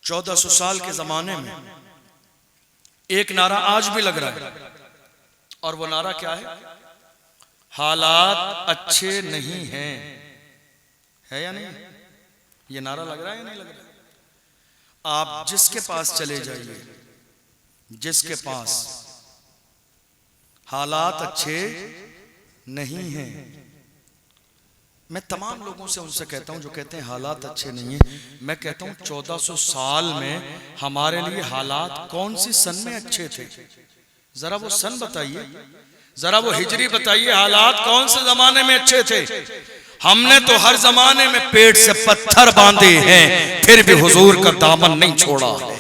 1400 साल के जमाने में एक नारा आज भी लग रहा है, और वो नारा क्या है? हालात अच्छे नहीं हैं। है या नहीं? ये नारा लग रहा है या नहीं लग रहा? आप जिसके पास चले जाइए, जिसके पास हालात अच्छे नहीं हैं, मैं तमाम लोगों से उनसे कहता हूं जो कहते हैं हालात अच्छे नहीं हैं, मैं कहता हूं 1400 साल में हमारे लिए हालात कौन सी सन में अच्छे थे? जरा वो सन बताइए, जरा वो हिजरी बताइए, हालात कौन से जमाने में अच्छे थे? हमने तो हर जमाने में पेट से पत्थर बांधे हैं, फिर भी हुजूर का दामन नहीं छोड़ा है।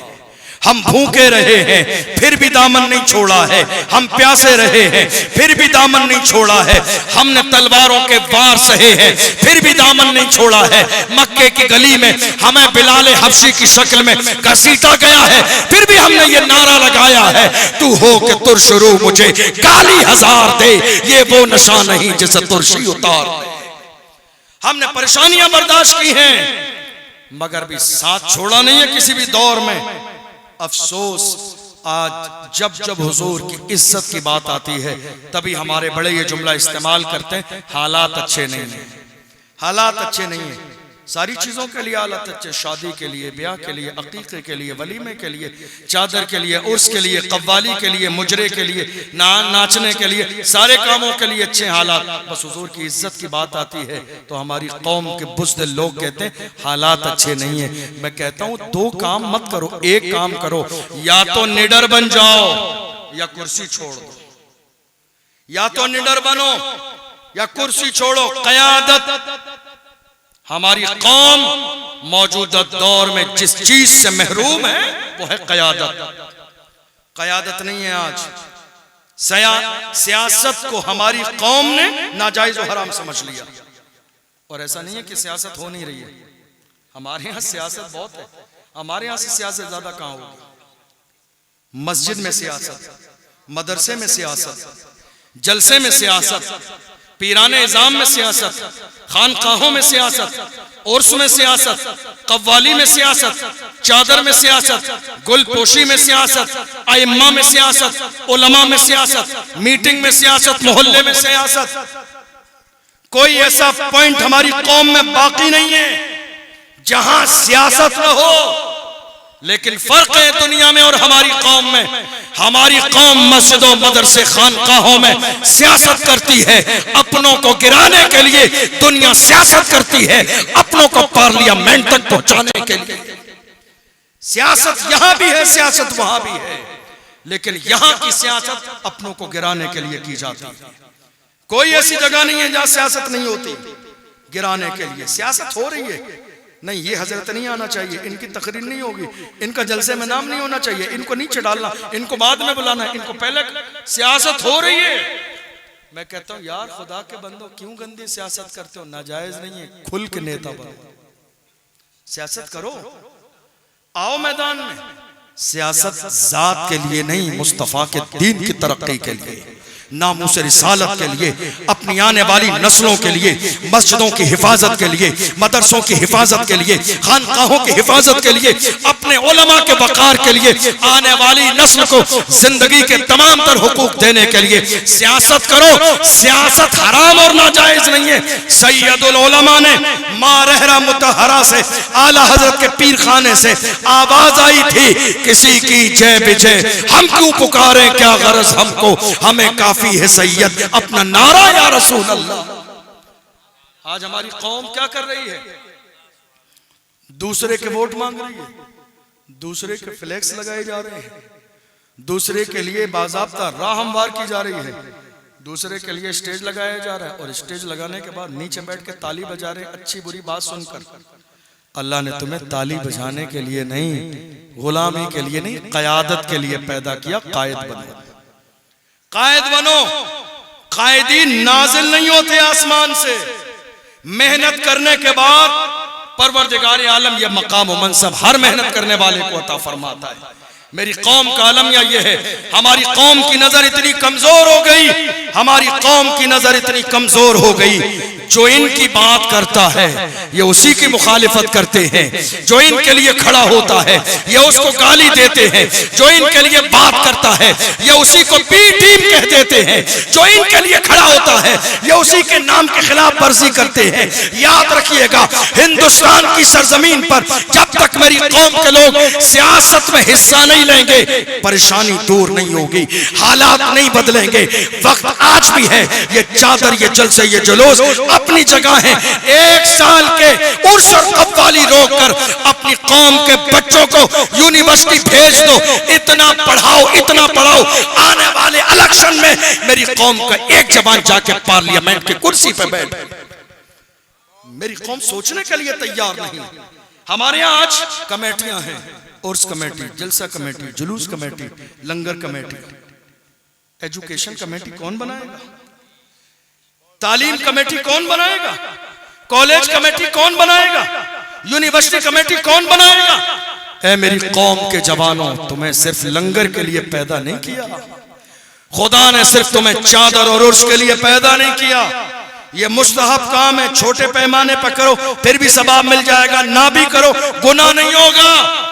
हम भूखे रहे हैं, फिर भी दामन नहीं छोड़ा है। हम प्यासे रहे हैं, फिर भी दामन नहीं छोड़ा है। हमने तलवारों के वार सहे हैं, फिर भी दामन नहीं छोड़ा है। मक्के की गली में हमें बिलाल हबशी की शक्ल में घसीटा गया है, फिर भी हमने ये नारा लगाया है, तू हो के तुरशरू मुझे गाली हजार दे, ये वो नशा नहीं जिसे तुरशी उतार दे। हमने परेशानियां बर्दाश्त की हैं, मगर भी साथ छोड़ा नहीं है किसी भी दौर में। अफसोस आज जब जब हुजूर की इज्जत की बात आती है, तभी हमारे बड़े ये जुमला इस्तेमाल करते हैं, हालात अच्छे नहीं हैं, हालात अच्छे नहीं हैं। सारी चीजों के लिए हालात अच्छे, शादी के लिए, ब्याह के लिए, अकीके के लिए, वलीमे के लिए, चादर के लिए, उर्स के लिए, कव्वाली के लिए, मुजरे के लिए, नाचने के लिए, सारे कामों के लिए अच्छे हालात। बस हुजूर की इज्जत की बात आती है तो हमारी कौम के बुज़दिल लोग कहते हैं हालात अच्छे नहीं है। मैं कहता हूं दो काम मत करो, एक काम करो, या तो निडर बन जाओ या कुर्सी छोड़ दो। या तो निडर बनो या कुर्सी छोड़ो। क़यादत, हमारी कौम मौजूदा दौर में जिस चीज से महरूम है वो है क़यादत। क़यादत नहीं है आज। सियासत को हमारी कौम ने नाजायज और हराम समझ लिया। और ऐसा नहीं है कि सियासत हो नहीं रही है, हमारे यहाँ सियासत बहुत है। हमारे यहाँ से सियासत ज्यादा कहाँ होगी? मस्जिद में सियासत, मदरसे में सियासत, जलसे में सियासत, पीराने इज़ाम में सियासत, खानकाहों में सियासत, उर्स में सियासत, कव्वाली में सियासत, चादर में सियासत, गुलपोशी में सियासत, आइम्मा में सियासत, उलमा में सियासत, मीटिंग में सियासत, मोहल्ले में सियासत। कोई ऐसा पॉइंट हमारी कौम में बाकी नहीं है जहां सियासत न हो। लेकिन फर्क है दुनिया में और हमारी कौम में। हमारी कौम मस्जिदों, मदरसे, खानकाहों में सियासत करती है अपनों को गिराने के लिए, दुनिया सियासत करती है अपनों को पार्लियामेंट तक पहुंचाने के लिए। सियासत यहां भी है, सियासत वहां भी है, लेकिन यहां की सियासत अपनों को गिराने के लिए की जाती है। कोई ऐसी जगह नहीं है जहां सियासत नहीं होती। गिराने के लिए सियासत हो रही है। नहीं, ये हजरत नहीं आना चाहिए, इनकी तकरीर नहीं होगी, इनका जलसे में नाम नहीं होना चाहिए, इनको नीचे डालना, इनको बाद में बुलाना, इनको पहले। सियासत हो रही है। मैं कहता हूं यार खुदा के बंदो, क्यों गंदी सियासत करते हो? नाजायज नहीं है, खुल के नेता बनो, सियासत करो, आओ मैदान में। सियासत जात के लिए नहीं, मुस्तफा के दीन की तरक्की के लिए, नामूस रिसालत के लिए, अपनी आने वाली नस्लों के लिए, मस्जिदों की हिफाजत के लिए, मदरसों की हिफाजत के लिए, खानकाहों की हिफाजत के लिए, अपने उलमा के वक़ार के लिए, आने वाली नस्ल को जिंदगी के तमाम तर हुकूक देने के लिए सियासत करो। सियासत हराम और नाजायज नहीं है। सैयदुल उलमा ने मारहरा मुतहरा से, आला हजरत के पीर खाने से आवाज आई थी, किसी की जय विजय हम क्यों पुकारें, क्या गरज हमको, हमें काफी है सैयद अपना नारा या रसूल अल्लाह। आज हमारी कौम क्या कर रही है? दूसरे के वोट मांग रही है, दूसरे के फ्लैक्स लगाए जा रहे हैं, दूसरे के लिए बाज़ाब्ता राह हमवार की जा रही है, दूसरे के लिए स्टेज लगाया जा रहा है, और स्टेज लगाने के बाद नीचे बैठ के ताली बजा रहे हैं अच्छी बुरी बात सुनकर। अल्लाह ने तुम्हें ताली बजाने के लिए नहीं, गुलामी के लिए नहीं, क़यादत के लिए पैदा किया। कायद बनो, कायद बनो। कायदीन नाजिल नहीं होते आसमान से, मेहनत करने के बाद परवरदिगार आलम ये मकाम व मनसब हर मेहनत करने वाले को अता फरमाता है। मेरी कौम का अलमिया ये है, हमारी कौम की नजर इतनी कमजोर हो गई, हमारी कौम की नजर इतनी कमजोर हो गई, जो इनकी बात करता है ये उसी की मुखालिफत करते हैं, जो इनके लिए खड़ा होता है ये उसको गाली देते हैं, जो इनके लिए बात करता है ये उसी को बी टीम कह देते हैं, जो इनके लिए खड़ा होता है ये उसी के नाम के खिलाफ वर्जी करते हैं। याद रखिएगा, हिंदुस्तान की सरजमीन पर जब तक मेरी कौम के लोग सियासत में हिस्सा नहीं लेंगे परेशानी दूर नहीं होगी, हालात नहीं बदलेंगे। वक्त आज भी है, ये चादर, ये जलसे, ये जुलूस अपनी जगह है। एक साल के उर्स और कव्वाली रोककर अपनी कौम के बच्चों को यूनिवर्सिटी भेज दो, इतना पढ़ाओ, इतना पढ़ाओ, आने वाले इलेक्शन में मेरी कौम का एक जवान जाके पार्लियामेंट की कुर्सी पे बैठे। मेरी कौम सोचने के लिए तैयार नहीं। हमारे यहाँ आज कमेटियां हैं, उर्स कमेटी, जलसा कमेटी, जुलूस कमेटी, लंगर कमेटी, एजुकेशन कमेटी कौन बनाएगा? तालीम कमेटी कौन बनाएगा? कॉलेज कमेटी कौन बनाएगा? यूनिवर्सिटी कमेटी कौन बनाएगा? ऐ मेरी कौम के जवानों, तुम्हें सिर्फ लंगर के लिए पैदा नहीं किया, खुदा ने सिर्फ तुम्हें चादर और उर्स के लिए पैदा नहीं किया। ये मुस्तहब काम है, छोटे पैमाने पर करो फिर भी सवाब मिल जाएगा, ना भी करो गुनाह नहीं होगा।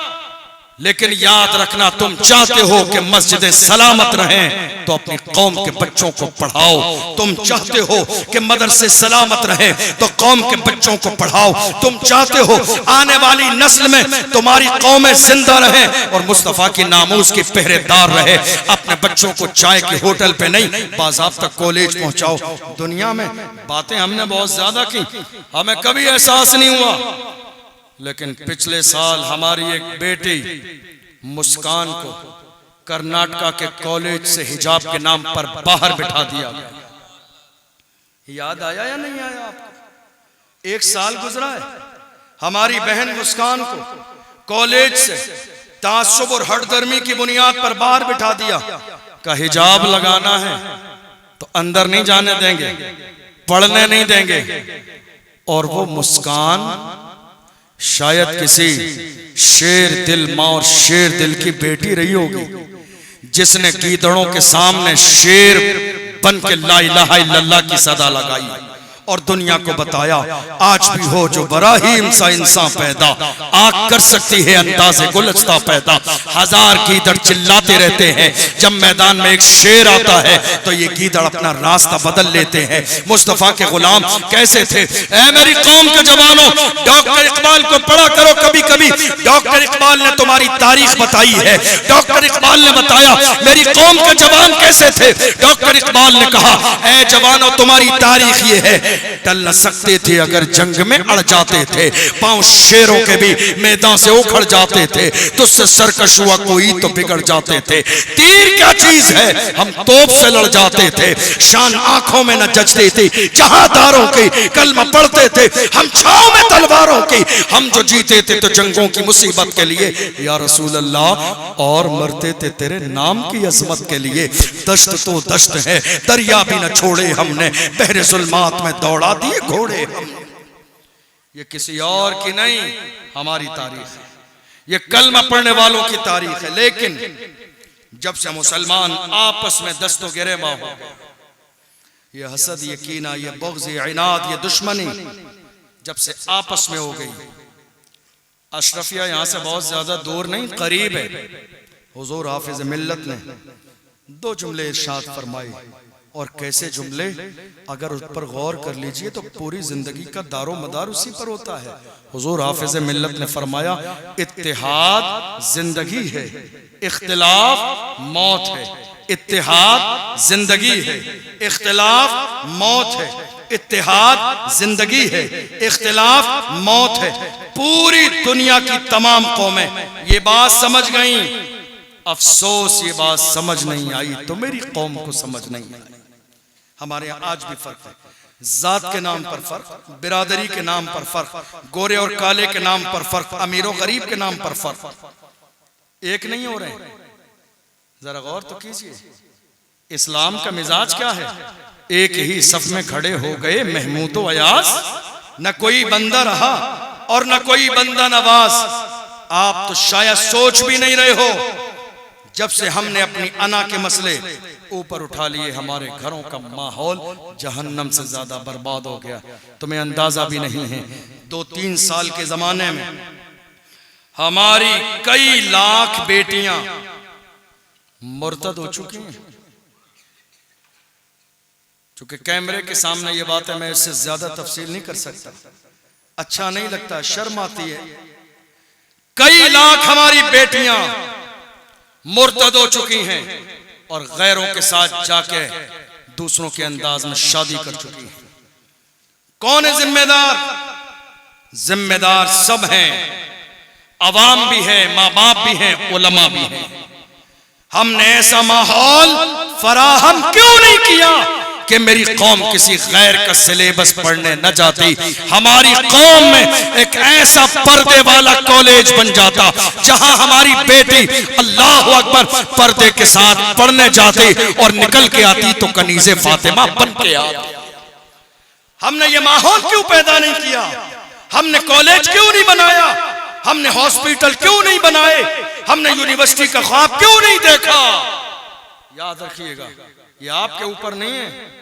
लेकिन याद रखना, तुम चाहते हो कि मस्जिदें सलामत रहें तो अपनी कौम के बच्चों को पढ़ाओ। तुम चाहते हो कि मदरसे सलामत रहें तो कौम के बच्चों को पढ़ाओ। तुम चाहते हो आने वाली नस्ल में तुम्हारी कौमें जिंदा रहें और मुस्तफा की नामूस की पहरेदार रहे। अपने बच्चों को चाय के होटल पे नहीं, बाज़ाब्ता कॉलेज पहुंचाओ। दुनिया में बातें हमने बहुत ज्यादा की, हमें कभी एहसास नहीं हुआ, लेकिन पिछले साल हमारी एक बेटी मुस्कान को कर्नाटका के कॉलेज से हिजाब के नाम पर बाहर बिठा दिया गया। याद आया या नहीं आया आपको? एक साल गुजरा है, हमारी बहन मुस्कान को कॉलेज से तासुब और हठधर्मी की बुनियाद पर बाहर बिठा दिया। का हिजाब लगाना है तो अंदर नहीं जाने देंगे, पढ़ने नहीं देंगे। और वो मुस्कान शायद किसी शेर दिल माँ और शेर दिल की बेटी रही होगी, जिसने गीदड़ों के सामने शेर बन के ला इलाहा इल्लल्लाह की सदा लगाई और दुनिया को बताया आज भी हो जो बराहीम सा इंसान पैदा, आग कर सकती है अंदाज़े गुलस्ता पैदा। हजार गीदड़ चिल्लाते रहते हैं, जब मैदान में एक शेर आता है तो ये गीदड़ अपना रास्ता बदल लेते हैं। मुस्तफा के गुलाम कैसे थे? ऐ मेरी कौम के जवानों, डॉक्टर इकबाल को पढ़ा करो कभी कभी। डॉक्टर इकबाल ने तुम्हारी तारीख बताई है। डॉक्टर इकबाल ने बताया मेरी कौम के जवान कैसे थे। डॉक्टर इकबाल ने कहा ऐ जवानों, तुम्हारी तारीख ये है, टल न सकते थे अगर जंग में अड़ जाते थे, पांव शेरों के भी मैदान से उखड़ जाते थे, तुझसे सरकश हुआ कोई तो बिगड़ जाते थे। तीर क्या चीज है, हम तोप से लड़ जाते थे, शान आंखों में न जचती थी जहादारों की, कलमा पढ़ते थे हम छांव में तलवारों की। हम जो जीते थे तो जंगों की मुसीबत के लिए या रसूल अल्लाह, और मरते थे तेरे नाम की अजमत के लिए। दश्त तो दश्त है, दरिया भी न छोड़े हमने, बहरे जुल्मात में दौड़ा दिए घोड़े हमने। ये किसी और की नहीं, हमारी तारीख है, ये कलमा पढ़ने वालों की तारीख है। लेकिन जब से मुसलमान आपस में दस्तो गिरेबा हो गए, ये हसद, ये कीना, ये बुग़्ज़, ये इनाद, ये दुश्मनी जब से आपस में हो गई। अशरफिया यहाँ से बहुत ज्यादा दूर नहीं, करीब है। हुजूर हाफिज मिल्लत ने दो जुमले इरशाद फरमाए, और कैसे जुमले, अगर उस पर गौर कर लीजिए तो पूरी जिंदगी का दारो मदार उसी पर होता है। हुजूर हाफिज मिल्लत ने फरमाया इत्तेहाद जिंदगी है, इख्तिलाफ मौत है। इत्तेहाद जिंदगी है, इख्तिलाफ मौत है। इत्तेहाद जिंदगी है, इख्तिलाफ मौत है। पूरी दुनिया की तमाम कौमें ये बात समझ गईं, अफसोस ये बात समझ नहीं आई तो मेरी कौम को समझ नहीं आई। हमारे यहाँ आज भी फर्क है, जात के नाम पर फर्क, बिरादरी के नाम पर फर्क, गोरे और काले के नाम पर फर्क, अमीर और गरीब के नाम पर फर्क, एक नहीं हो रहे। जरा गौर तो कीजिए, इस्लाम का मिजाज क्या है? एक ही सफ में खड़े हो गए महमूद व अयाज, न कोई बंदा रहा और न कोई बंदा नवाज। आप तो शायद सोच भी नहीं रहे हो, जब से हमने अपनी अना के मसले ऊपर उठा लिए, हमारे घरों का माहौल जहन्नम से ज्यादा बर्बाद हो गया। तुम्हें अंदाजा भी नहीं है, 2-3 साल के जमाने में हमारी कई लाख बेटियां मुर्तद हो चुकी हैं। चूंकि कैमरे के सामने ये बात है, मैं इससे ज्यादा तफसील नहीं कर सकता, अच्छा नहीं लगता, शर्म आती है। कई लाख हमारी बेटियां मुर्तद हो चुकी हैं और गैरों के साथ जाके दूसरों के अंदाज में शादी कर चुकी हैं। कौन है जिम्मेदार? जिम्मेदार सब हैं, अवाम भी है, माँ बाप भी हैं, उलमा भी हैं। हमने ऐसा माहौल फराहम क्यों नहीं किया कि मेरी कौम किसी गैर का सिलेबस पढ़ने न जाती, हमारी कौम में एक ऐसा पर्दे वाला कॉलेज बन जाता जहां हमारी बेटी अल्लाह अकबर पर्दे के साथ पढ़ने जाती और निकल के आती तो कनीज़े फातिमा बन के आती। हमने ये माहौल क्यों पैदा नहीं किया? हमने कॉलेज क्यों नहीं बनाया? हमने हॉस्पिटल क्यों नहीं बनाए? हमने यूनिवर्सिटी का ख्वाब क्यों नहीं देखा? याद रखिएगा, ये आपके ऊपर नहीं है।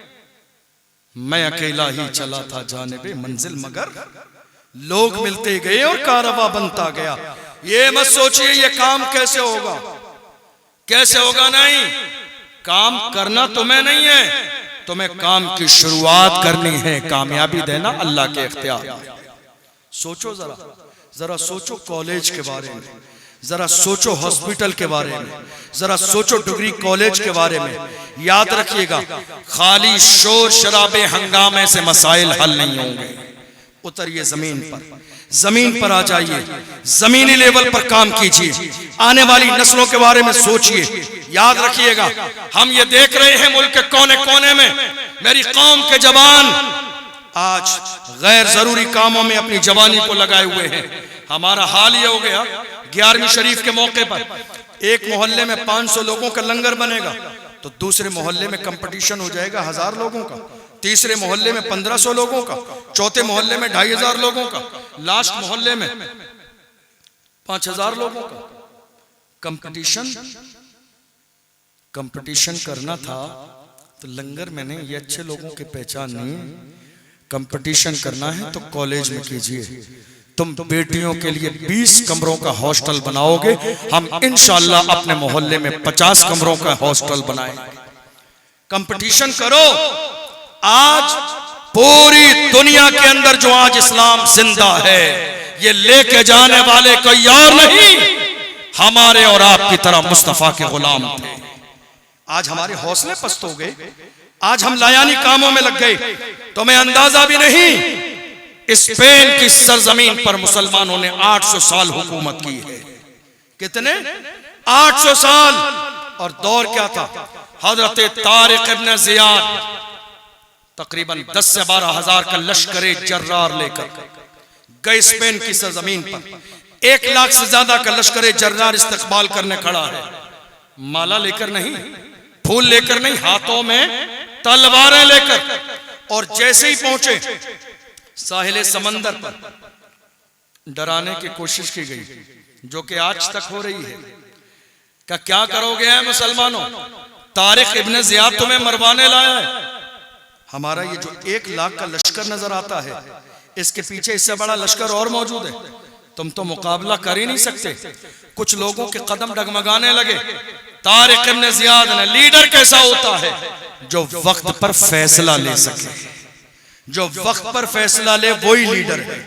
मैं अकेला ही चला था जानिबे मंजिल, मगर लोग मिलते गए और कारवां बनता गया। ये मत सोचिए ये काम कैसे होगा, कैसे होगा, नहीं। काम करना तुम्हें नहीं है, तुम्हें काम की शुरुआत करनी है। कामयाबी देना अल्लाह के इख्तियार। सोचो जरा सोचो कॉलेज के बारे में, जरा सोचो हॉस्पिटल के बारे में, जरा सोचो डिग्री कॉलेज के बारे में। याद रखिएगा, खाली शोर शराबे हंगामे से मसाइल हल नहीं होंगे। उतरिए जमीन पर आ जाइए, जमीनी लेवल पर काम कीजिए, आने वाली नस्लों के बारे में सोचिए। याद रखिएगा, हम ये देख रहे हैं मुल्क के कोने कोने में मेरी कौम के जवान आज गैर जरूरी कामों में अपनी जवानी को लगाए हुए हैं। हमारा हाल ये हो गया, 11वीं शरीफ के मौके पर एक मोहल्ले में 500 लोगों का लंगर बनेगा तो दूसरे मोहल्ले में कंपटीशन हो जाएगा 1000 लोगों का, तीसरे मोहल्ले में 1500 लोगों का, चौथे मोहल्ले में 2500 लोगों का, लास्ट मोहल्ले में 5000 लोगों का। कंपटीशन करना था तो लंगर में नहीं, ये अच्छे लोगों की पहचान नहीं है। कंपटीशन करना है तो कॉलेज में कीजिए। तुम बेटियों के लिए 20 कमरों का हॉस्टल बनाओगे, हम इंशाअल्लाह अपने मोहल्ले में 50 कमरों का हॉस्टल बनाएंगे। कंपटीशन करो। आज पूरी दुनिया के अंदर जो आज इस्लाम जिंदा है, ये लेके जाने वाले कोई और नहीं, हमारे और आपकी तरह मुस्तफा के गुलाम थे। आज हमारे हौसले पस्त हो गए, आज हम लायानी कामों में लग गए। तुम्हें अंदाजा भी नहीं, स्पेन की सरजमीन पर मुसलमानों ने 800 साल हुकूमत की है। कितने? 800 साल। और दौर क्या था? हजरत तारिक इब्न जियाद तकरीबन 10 से 12 हजार का लश्करे जर्रार लेकर गए स्पेन की सरजमीन पर। 1 लाख से ज्यादा का लश्करे जर्रार इस्तकबाल करने खड़ा है। माला लेकर नहीं, फूल लेकर नहीं, हाथों में तलवारें लेकर। और जैसे ही पहुंचे साहिल समंदर पर, डराने की कोशिश की गई, जो कि आज तक हो रही है। क्या करोगे है मुसलमानों? तारिक इब्न जियाद तुम्हें मरवाने लाया है। हमारा ये जो 1 लाख का लश्कर नजर आता है, इसके पीछे इससे बड़ा लश्कर और मौजूद है। तुम तो मुकाबला कर ही नहीं सकते। कुछ लोगों के कदम डगमगाने लगे। तारिक इब्न जियाद ने, लीडर कैसा होता है? जो वक्त पर फैसला ले सके। जो वक्त पर फैसला ले वही लीडर है।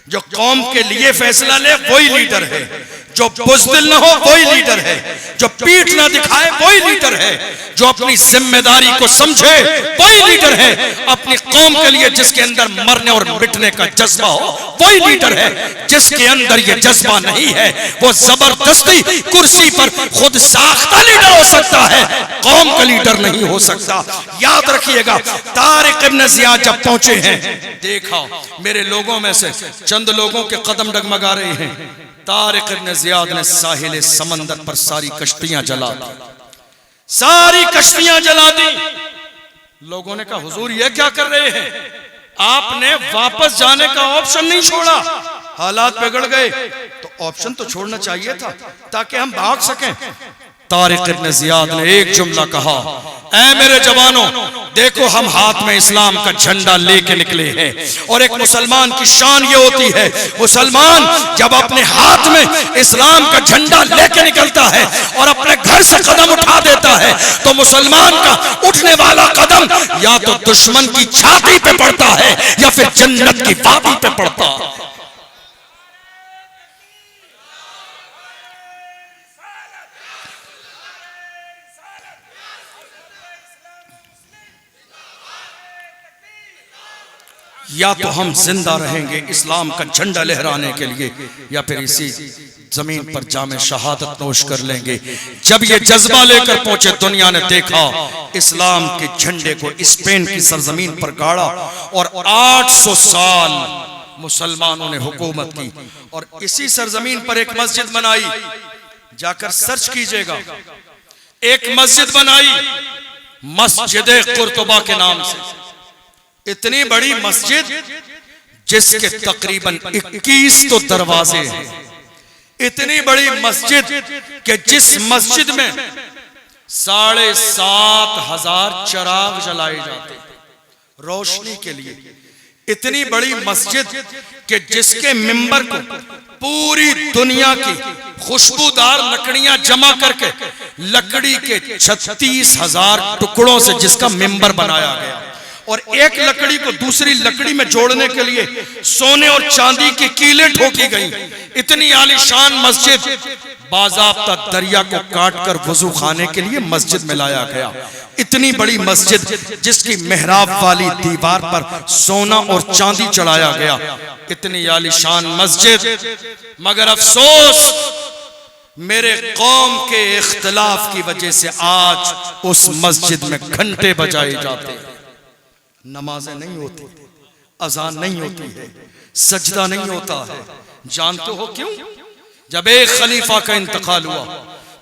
जो कौम के लिए फैसला ले वही लीडर है। जो बुज़दिल न हो वही लीडर है। जो पीठ न दिखाए वही लीडर है। जो अपनी जिम्मेदारी को समझे वही लीडर है। अपनी कौम के लिए जिसके अंदर मरने और मिटने का जज्बा हो वही लीडर है। जिसके अंदर ये जज्बा नहीं है वो जबरदस्ती कुर्सी पर खुद साख्ता लीडर हो सकता है, कौम का लीडर नहीं हो सकता। याद रखिएगा, तारिक इब्न जियाद जब पहुंचे हैं, देखा मेरे लोगों में से चंद लोगों के कदम डगमगा रहे हैं। तारिक इब्न जियाद ने साहिल समंदर पर सारी कश्तियां जला दी। सारी कश्तियां जला दी। लोगों ने कहा, हुजूर ये क्या कर रहे हैं? आपने वापस जाने का ऑप्शन नहीं छोड़ा। हालात बिगड़ गए तो ऑप्शन तो छोड़ना चाहिए था ताकि हम भाग सकें। तारिक इब्न जियाद ने एक जुमला कहा, ऐ मेरे जवानों, देखो हम हाथ में इस्लाम का झंडा लेके निकले हैं। और एक मुसलमान की शान ये होती है, मुसलमान जब अपने हाथ में इस्लाम का झंडा लेके निकलता है और अपने घर से कदम उठा देता है, तो मुसलमान का उठने वाला कदम या तो दुश्मन की छाती पे पड़ता है या फिर जन्नत की वादी पे पड़ता है। या तो हम जिंदा रहेंगे इस्लाम का झंडा लहराने के लिए, या फिर इसी जमीन पर जामे शहादत नोश कर लेंगे। जब ये जज्बा लेकर पहुंचे, दुनिया ने देखा इस्लाम के झंडे को स्पेन की सरजमीन पर गाड़ा और 800 साल मुसलमानों ने हुकूमत की। और इसी सरजमीन पर एक मस्जिद बनाई, जाकर सर्च कीजिएगा, एक मस्जिद बनाई मस्जिद कुर्तुबा के नाम से। इतनी बड़ी मस्जिद जिसके तकरीबन 21 तो दरवाजे हैं। इतनी बड़ी मस्जिद कि जिस मस्जिद में 7,500 चिराग जलाए जाते रोशनी के लिए। इतनी बड़ी मस्जिद कि जिसके मिंबर को पूरी दुनिया की खुशबूदार लकड़ियां जमा करके लकड़ी के 36,000 टुकड़ों से जिसका मिंबर बनाया गया, और एक लकड़ी को दूसरी लकड़ी में जोड़ने के लिए सोने और चांदी की कीलें ठोकी गई। इतनी आलीशान मस्जिद, बाज़ाब्ता दरिया को काटकर वजू खाने के लिए मस्जिद में लाया गया। इतनी बड़ी मस्जिद जिसकी मेहराब वाली दीवार पर सोना और चांदी चढ़ाया गया। इतनी आलीशान मस्जिद, मगर अफसोस मेरे कौम के इख्तिलाफ की वजह से आज उस मस्जिद में घंटे बजाए जाते हैं, नमाजें नहीं होती, अजान नहीं होती है, सजदा नहीं होता है। जानते हो क्यों? जब एक खलीफा का इंतकाल हुआ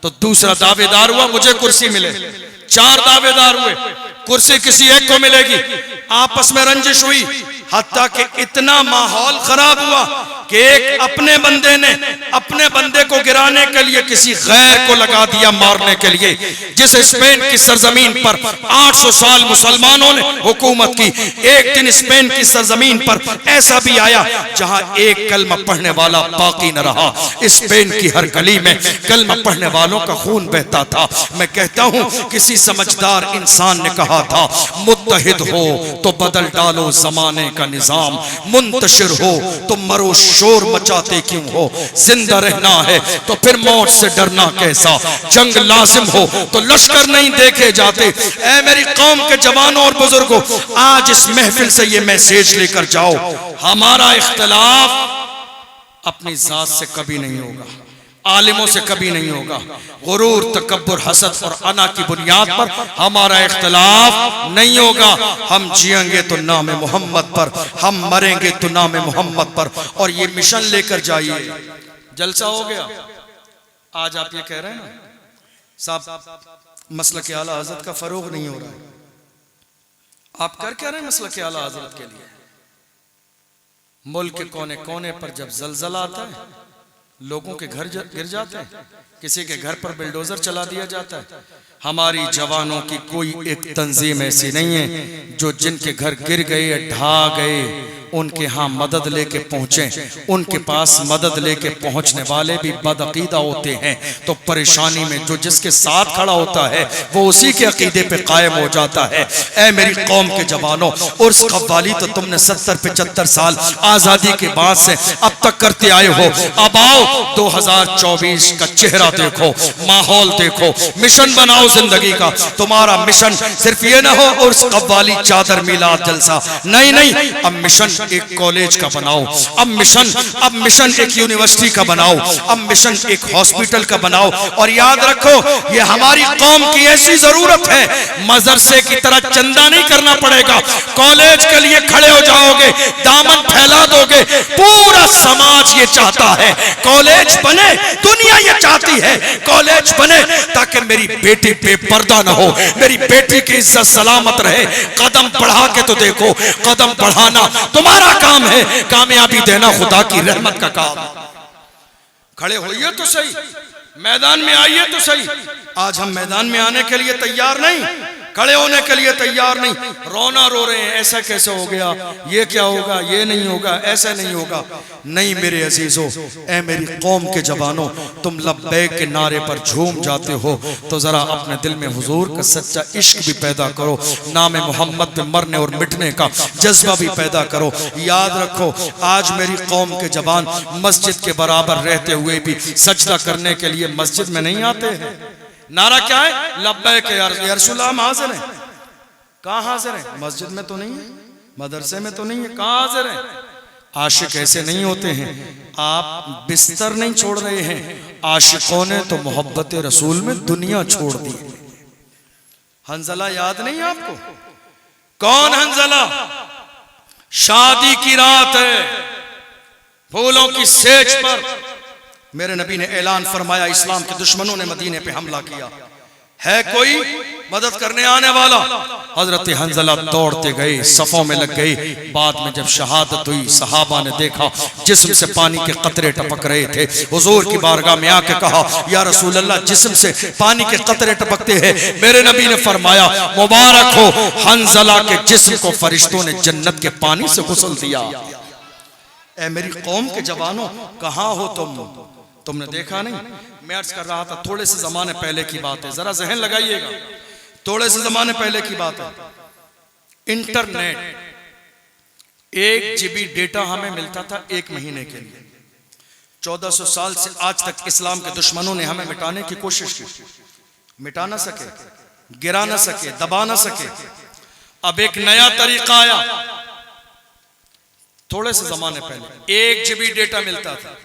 तो दूसरा दावेदार हुआ मुझे कुर्सी मिले, 4 दावेदार हुए, कुर्सी किसी एक को मिलेगी। आपस में रंजिश हुई, हत्ता कि इतना माहौल खराब हुआ कि एक अपने बंदे ने अपने बंदे को गिराने के लिए किसी गैर को लगा दिया मारने के लिए। जिस स्पेन की सरजमीन पर 800 साल मुसलमानों ने हुकूमत की, एक दिन स्पेन की सरजमीन पर ऐसा भी आया जहां एक कलमा पढ़ने वाला बाकी न रहा। स्पेन की हर गली में कलमा पढ़ने वालों का खून बहता था। मैं कहता हूं किसी समझदार इंसान ने कहा था, मुत्तहिद हो तो बदल डालो जमाने का निजाम, मुंतशिर हो तो मरो शोर मचाते क्यों हो, जिंदा रहना है तो फिर मौत से डरना कैसा, जंग लाजिम हो तो लश्कर नहीं देखे जाते। ऐ मेरी कौम के जवानों और बुजुर्गों, आज इस महफिल से ये मैसेज लेकर जाओ, हमारा इख्तिलाफ अपनी जात से कभी नहीं होगा, आलिमों से कभी नहीं होगा। गुरूर, तकब्बुर, हसद और अना की बुनियाद पर हमारा इख्तिलाफ नहीं होगा। हम जिएंगे तो नाम मोहम्मद पर, हम मरेंगे तो नाम मोहम्मद पर। और ये मिशन लेकर जाइए। जलसा हो गया, आज आप ये कह रहे हैं ना साहब मसलक आला हजरत का फरोग नहीं हो रहा है, आप कर क्या रहे हैं मसलक आला हजरत के लिए? मुल्क के कोने कोने पर जब जलजला आता है लोगों के घर गिर जाते हैं, किसी के घर पर बिल्डोजर चला दिया जाता है। हमारी जवानों की कोई एक तंजीम ऐसी नहीं है जो जिनके घर गिर गए, ढा गए, उनके यहाँ मदद लेके पहुंचे। उनके पास मदद लेके पहुंचने वाले भी बदअकीदा होते हैं, तो परेशानी में जो जिसके साथ खड़ा होता है वो उसी के अकीदे पे कायम हो जाता है। ऐ मेरी कौम के जवानों, उर्स कव्वाली तो तुमने 70-75 साल आजादी के बाद से अब तक करते आए हो। अब आओ 2024 का चेहरा देखो, माहौल देखो, मिशन बनाओ जिंदगी का। तुम्हारा मिशन सिर्फ ये ना हो उर्स कव्वाली, चादर, मिलाद, जलसा, नहीं, अब मिशन एक कॉलेज का बनाओ, अब मिशन एक यूनिवर्सिटी का बनाओ, अब मिशन एक हॉस्पिटल का बनाओ। और याद रखो, ये हमारी कौम की ऐसी जरूरत है, मदरसे की तरह चंदा नहीं करना पड़ेगा, कॉलेज के लिए खड़े हो जाओगे, दामन फैला दोगे। पूरा समाज ये चाहता है कॉलेज बने, दुनिया ये चाहती है कॉलेज बने, ताकि मेरी बेटी बेपर्दा ना हो, मेरी बेटी की इज्जत सलामत रहे। कदम बढ़ा के तो देखो, कदम बढ़ाना तुम्हारा काम है, कामयाबी देना खुदा की रहमत का काम। खड़े होइए तो सही, मैदान में आइए तो सही। आज हम मैदान में आने के लिए तैयार नहीं, खड़े होने के लिए तैयार नहीं, रोना रो रहे हैं, ऐसा कैसे हो गया, ये क्या होगा, ये नहीं होगा, ऐसा नहीं होगा। नहीं मेरे अजीजों, ए मेरी कौम के जवानों, तुम लब्बैक के नारे पर झूम जाते हो तो जरा अपने दिल में हुजूर का सच्चा इश्क भी पैदा करो, नाम मोहम्मद पे मरने और मिटने का जज्बा भी पैदा करो। याद रखो, आज मेरी कौम के जवान मस्जिद के बराबर रहते हुए भी सजदा करने के लिए मस्जिद में नहीं आते हैं। नारा क्या है? लब्बैक या रसूल अल्लाह। हम हाजिर हैं। कहाँ हाजिर हैं? मस्जिद में तो नहीं है, मदरसे में तो नहीं है, कहाँ हाजिर हैं? आशिक ऐसे नहीं होते हैं। आप बिस्तर नहीं छोड़ रहे हैं, आशिकों ने तो मोहब्बत रसूल में दुनिया छोड़ दी। हंजला याद नहीं आपको? कौन हंजला? शादी की रात है, फूलों की सेज पर मेरे नबी ने ऐलान फरमाया, इस्लाम के दुश्मनों ने मदीने पे हमला किया, है कोई मदद करने आने वाला? हजरत हंजला दौड़ते गए, सफों में लग गए। बाद में जब शहादत हुई, सहाबा ने देखा जिस्म से पानी के कतरे टपक रहे थे। हुजूर की बारगाह में आके कहा, या रसूल अल्लाह, जिस्म से पानी के कतरे टपकते हैं। मेरे नबी ने फरमाया, मुबारक हो, हंजला के जिस्म को फरिश्तों ने जन्नत के पानी से गुस्ल दिया। ए मेरी कौम के जवानों, कहाँ हो तुम? तुमने देखा नहीं? मैं अर्ज कर रहा था, थोड़े से जमाने पहले की बात है, जरा जहन लगाइएगा। थोड़े से जमाने पहले की बात है, इंटरनेट 1 GB डेटा हमें मिलता था 1 महीने के लिए। 1400 साल से आज तक इस्लाम के दुश्मनों ने हमें मिटाने की कोशिश की, मिटा ना सके, गिरा ना सके, दबा ना सके। अब एक नया तरीका आया। थोड़े से जमाने पहले 1 GB डेटा मिलता था,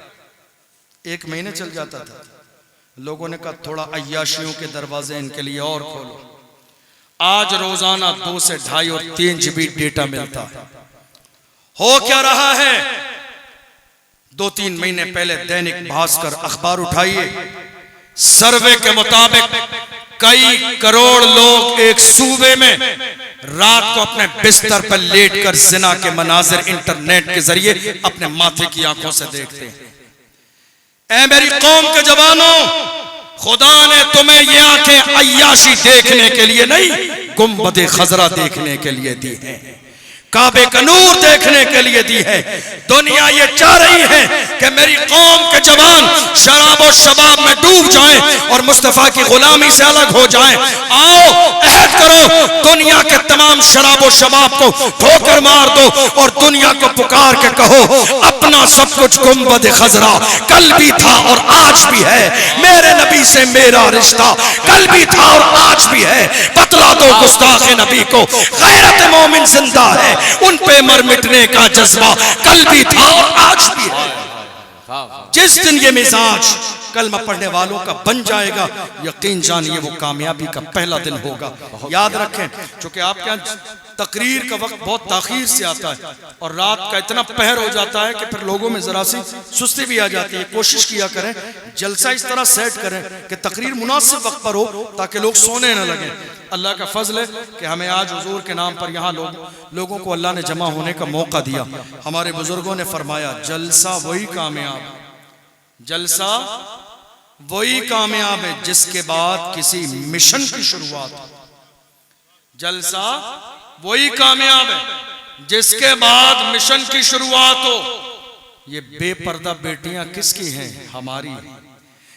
1 महीने चल जाता था। लोगों ने कहा थोड़ा अय्याशियों के दरवाजे इनके लिए और खोलो। आज रोजाना 2 से 2.5 और 3 GB डेटा मिलता है। हो क्या रहा है? 2-3 महीने पहले दैनिक भास्कर अखबार उठाइए, सर्वे के मुताबिक कई करोड़ लोग एक सूबे में रात को अपने बिस्तर पर लेटकर जिना के मनाजिर इंटरनेट के जरिए अपने माथे की आंखों से देखते हैं। ऐ मेरी कौम के जवानों, खुदा ने तुम्हें ये आंखें अय्याशी देखने के लिए नहीं, गुंबद खजरा देखने के लिए दी है, काबे का नूर देखने के लिए दी है। दुनिया ये चाह रही है कि मेरी कौम के जवान शराब और शबाब में डूब जाएं और मुस्तफा की गुलामी से अलग हो जाएं। आओ अहद करो, दुनिया के तमाम शराब और शबाब को ठोकर मार दो और दुनिया को पुकार के कहो, अपना सब कुछ गुंबद खजरा कल भी था और आज भी है, मेरे नबी से मेरा रिश्ता कल भी था और आज भी है। बतला दो गुस्ताखे नबी को, गैरत मोमिन जिंदा है, उन पे मर मिटने का जज्बा कल भी था और आज भी है। जिस दिन ये मिजाज कलमा पढ़ने वालों का बन जाएगा, यकीन जानिए वो कामयाबी का पहला दिन होगा। याद रखें, चूंकि आपके यहाँ तकरीर का वक्त बहुत ताखीर से आता है और रात का इतना पहर हो जाता है कि फिर लोगों में जरा सी सुस्ती भी आ जाती है। कोशिश किया करें, जलसा इस तरह सेट करें कि तकरीर मुनासिब वक्त पर हो ताकि लोग सोने न लगे। अल्लाह का फजल है कि हमें आज हुजूर के नाम पर यहाँ लोगों को अल्लाह ने जमा होने का मौका दिया। हमारे बुजुर्गों ने फरमाया, जलसा वही कामयाब, जलसा वही कामयाब है जिसके बाद किसी मिशन की शुरुआत। जलसा वही कामयाब है जिसके बाद मिशन की शुरुआत हो। ये बेपर्दा बेटियां किसकी हैं? हमारी।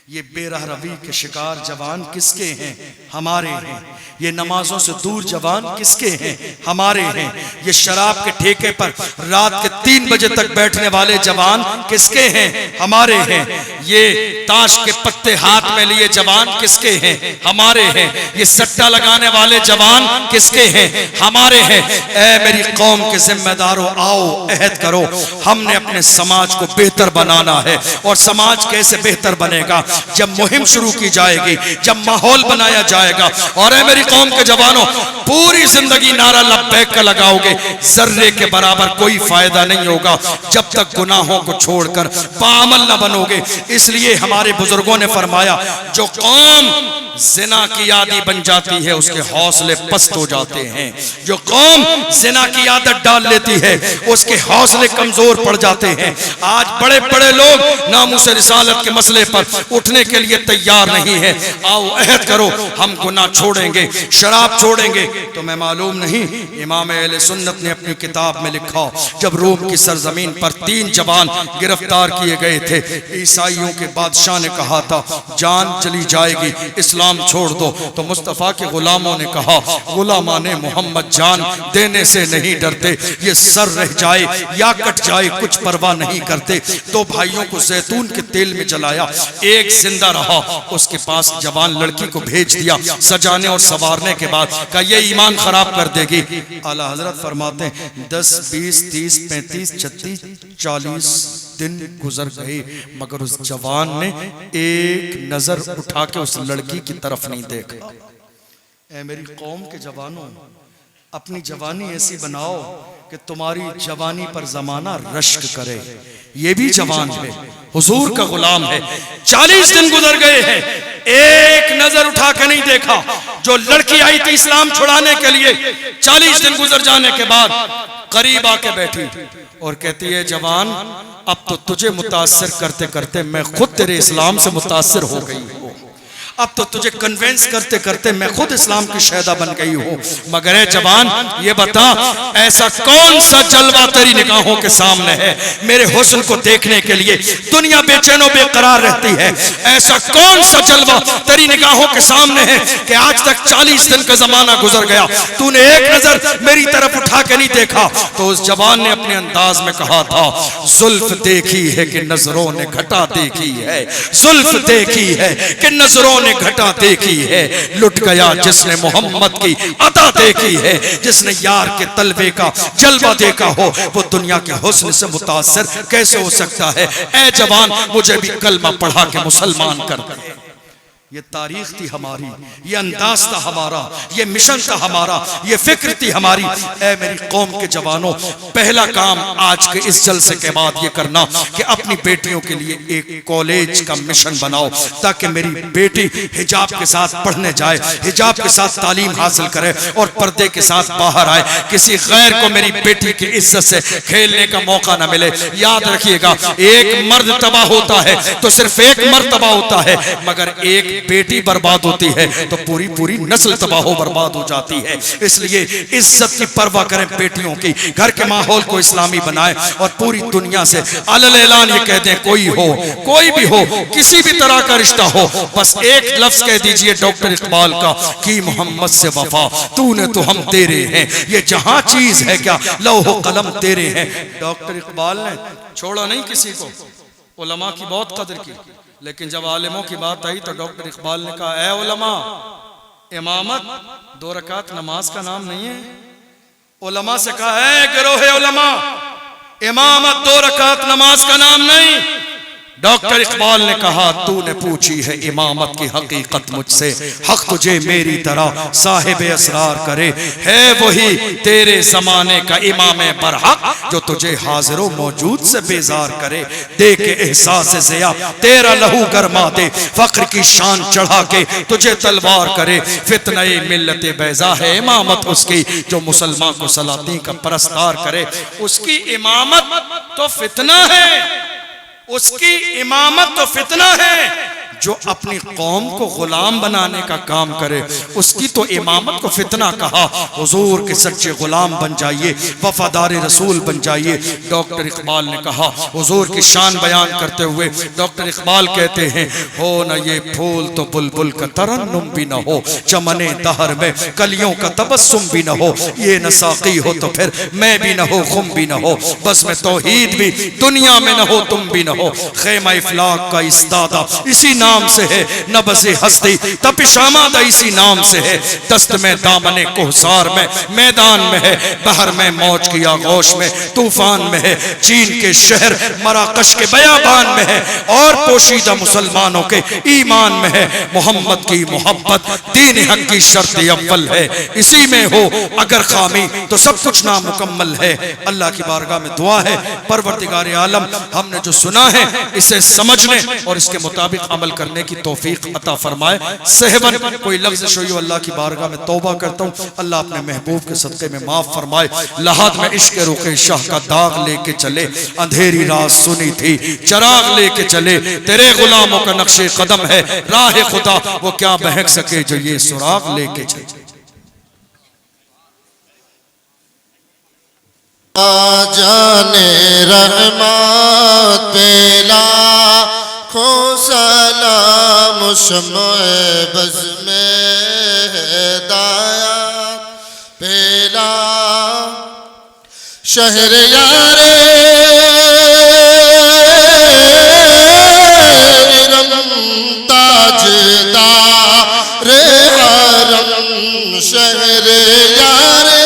ये बेरह रवी के शिकार जवान किसके हैं? हमारे हैं। ये नमाजों से दूर जवान किसके हैं? हमारे हैं। ये शराब के ठेके पर रात के 3 बजे तक बैठने वाले जवान किसके हैं? हमारे हैं। ये ताश के पत्ते हाथ में लिए जवान किसके हैं? हमारे हैं। ये सट्टा लगाने वाले जवान किसके हैं? हमारे हैं। ऐ मेरी कौम के जिम्मेदारों, आओ अहद करो, हमने अपने समाज को बेहतर बनाना है। और समाज कैसे बेहतर बनेगा? जब मुहिम शुरू की जाएगी, जब माहौल बनाया जाएगा। और ऐ मेरी कौम के जवानों, पूरी जिंदगी नारा लब्बैक का लगाओगे, जर्रे के बराबर कोई फायदा नहीं होगा जब तक गुनाहों को छोड़कर बाअमल न बनोगे। इसलिए हमारे बुजुर्गों ने फरमाया, जो कौम जिना की आदी बन जाती है उसके हौसले पस्त हो जाते हैं। जो कौम जिना की आदत डाल लेती है उसके हौसले कमजोर पड़ जाते हैं। आज बड़े बड़े लोग नामूस रिसालत के मसले पर उठने के लिए तैयार नहीं है। आओ अहद करो हम गुनाह छोड़ेंगे, शराब छोड़ेंगे। तो मैं मालूम नहीं, इमाम अहले सुन्नत ने अपनी किताब में लिखा, जब रोम की सरजमीन पर 3 जवान गिरफ्तार किए गए थे, ईसाइयों के बादशाह ने कहा था जान चली जाएगी, इस्लाम छोड़ दो। तो मुस्तफ़ा के गुलामों ने कहा गुलामाने मोहम्मद जान देने से नहीं डरते, ये सर रह जाए या कट जाए कुछ परवाह नहीं करते। 2 भाइयों को जैतून के तेल में जलाया, एक जिंदा रहा, उसके पास जवान लड़की को भेज दिया सजाने और संवारने के बाद, कहा ये ईमान खराब कर देगी। आला हजरत फरमाते हैं 10, 20, 30, 35, 36, 40 दिन गुजर गए मगर उस जवान ने एक नजर उठा के उस लड़की की तरफ नहीं देखा। ऐ मेरी कौम के जवानों, अपनी जवानी ऐसी बनाओ कि तुम्हारी जवानी पर जमाना रश्क करे। ये भी जवान है, हुजूर का गुलाम है। 40 दिन गुजर गए हैं, एक नजर उठा के नहीं देखा। जो लड़की आई थी इस्लाम छुड़ाने के लिए, 40 दिन गुजर जाने के बाद करीब आके बैठी और कहती है जवान अब तो तुझे मुतासिर करते करते मैं खुद तेरे इस्लाम से मुतासिर हो गई हूँ। अब तो तुझे कन्वेंस करते करते मैं खुद इस्लाम की शहदा बन गई हूँ। मगर है जवान ये बता ऐसा कौन सा जलवा तेरी निगाहों के सामने है, मेरे हुस्न को देखने के लिए दुनिया बेचैनो बेकरार रहती है। ऐसा कौन सा जलवा तेरी निगाहों के सामने है कि आज तक 40 दिन का जमाना गुजर गया, तूने एक नजर मेरी तरफ उठा के नहीं देखा। तो उस जवान ने अपने अंदाज में कहा था जुल्फ देखी है कि नजरों ने घटा देखी है, जुल्फ देखी है कि नजरों ने घटा देखी है। लुट गया जिसने मोहम्मद की अता देखी है, जिसने यार के तलबे का जलवा देखा हो वो दुनिया के हुस्न से मुतासिर कैसे हो सकता है। ऐ जवान मुझे भी कलमा पढ़ा के मुसलमान कर दे। ये तारीख थी हमारी, ये अंदाज था हमारा, ये मिशन था हमारा, ये फिक्र थी हमारी। ऐ मेरी कौम के जवानों, पहला काम आज के इस जलसे के बाद ये करना कि अपनी बेटियों के लिए एक कॉलेज का मिशन बनाओ ताकि मेरी बेटी हिजाब के साथ पढ़ने जाए, हिजाब के साथ तालीम हासिल करे और पर्दे के साथ बाहर आए। किसी गैर को मेरी बेटी की इज्जत से खेलने का मौका न मिले। याद रखिएगा एक मर्द तबाह होता है तो सिर्फ एक मर्द तबाह होता है, मगर एक बेटी बर्बाद होती है तो पूरी पूरी नस्ल तबाह बर्बाद हो जाती है। इसलिए इज्जत की परवाह करें बेटियों की, घर के माहौल को इस्लामी बनाएं और पूरी दुनिया से अलल ऐलान ये कह दें कोई हो, कोई भी हो, किसी भी तरह का रिश्ता हो, बस एक लफ्ज कह दीजिए डॉक्टर इकबाल का कि मोहम्मद से वफा तूने तो हम तेरे हैं, ये जहां चीज है क्या लौह कलम तेरे हैं। डॉक्टर इकबाल ने छोड़ा नहीं किसी को, उलमा की बहुत कदर की, लेकिन जब आलिमों की बात आई तो डॉक्टर इकबाल ने कहा ऐ उलमा, इमामत 2 रकात नमाज का नाम नहीं है। उलमा से कहा है गिरोहे उलमा, इमामत 2 रकात नमाज का नाम नहीं। डॉक्टर इकबाल ने कहा तूने पूछी है इमामत की हकीकत मुझसे, हक तुझे मेरी तरह साहिब असरार करे, है वही तेरे जमाने का इमाम बरहक जो तुझे हाजिरो मौजूद से बेजार करे। दे के एहसास ज़िया तेरा लहू गरमा दे, फख्र की शान चढ़ा के तुझे तलवार करे। फितने मिल्लत बैजा है इमामत उसकी जो मुसलमान को सलाती का परस्तार करे। उसकी इमामत तो फितना है, उसकी इमामत तो फितना है। जो अपनी कौम को गुलाम बनाने का काम करे उसकी तो इमामत को फितना कहा। हुजूर के सच्चे गुलाम बन जाइए, वफादार रसूल बन जाइए। डॉक्टर इकबाल ने कहा हुजूर की शान बयान करते हुए डॉक्टर इकबाल कहते हैं हो न ये फूल तो बुलबुल का तरन्नुम भी न हो, चमने दहर में कलियों का तबस्सुम भी न हो, ये न साकी हो तो फिर मैं भी न हो खुम भी न हो, बस में तौहीद भी दुनिया में न हो तुम भी न हो। खेमा इफलाक का इस्तादा इसी नाम से है, नबज़े हस्ती तपिश आमादा इसी नाम से है। दस्त में दामने कोहसार में मैदान में है, बहर में मौज की आगोश में तूफान में है, चीन के शहर मराकश के बयाबान में है और पोशीदा मुसलमानों के ईमान में है। मोहम्मद की मोहब्बत दीन हक की शर्त अव्वल है, इसी में हो अगर खामी तो सब कुछ नामुकम्मल है। अल्लाह की बारगाह में दुआ है परवरदिगार आलम हमने जो सुना है इसे समझने और इसके मुताबिक अमल अमल करने की तौफीक अता फरमाए। सहबन कोई लफ्ज़ शोयो अल्लाह की बारगाह में तौबा करता हूँ, अल्लाह अपने महबूब के सदक़े में माफ फरमाए। लहाद में इश्क रुके शाह का दाग लेके चले, अंधेरी रात सुनी थी चराग लेके चले, तेरे गुलामों का नक्शे कदम है राह खुदा, वो क्या बहक सके जो ये सुराग लेके चले। जाने रहमत पे लाखों सलाम, शम्ए बज़ में हिदायत पे शहर यारे इरम ताजदार हरम, शहर यारे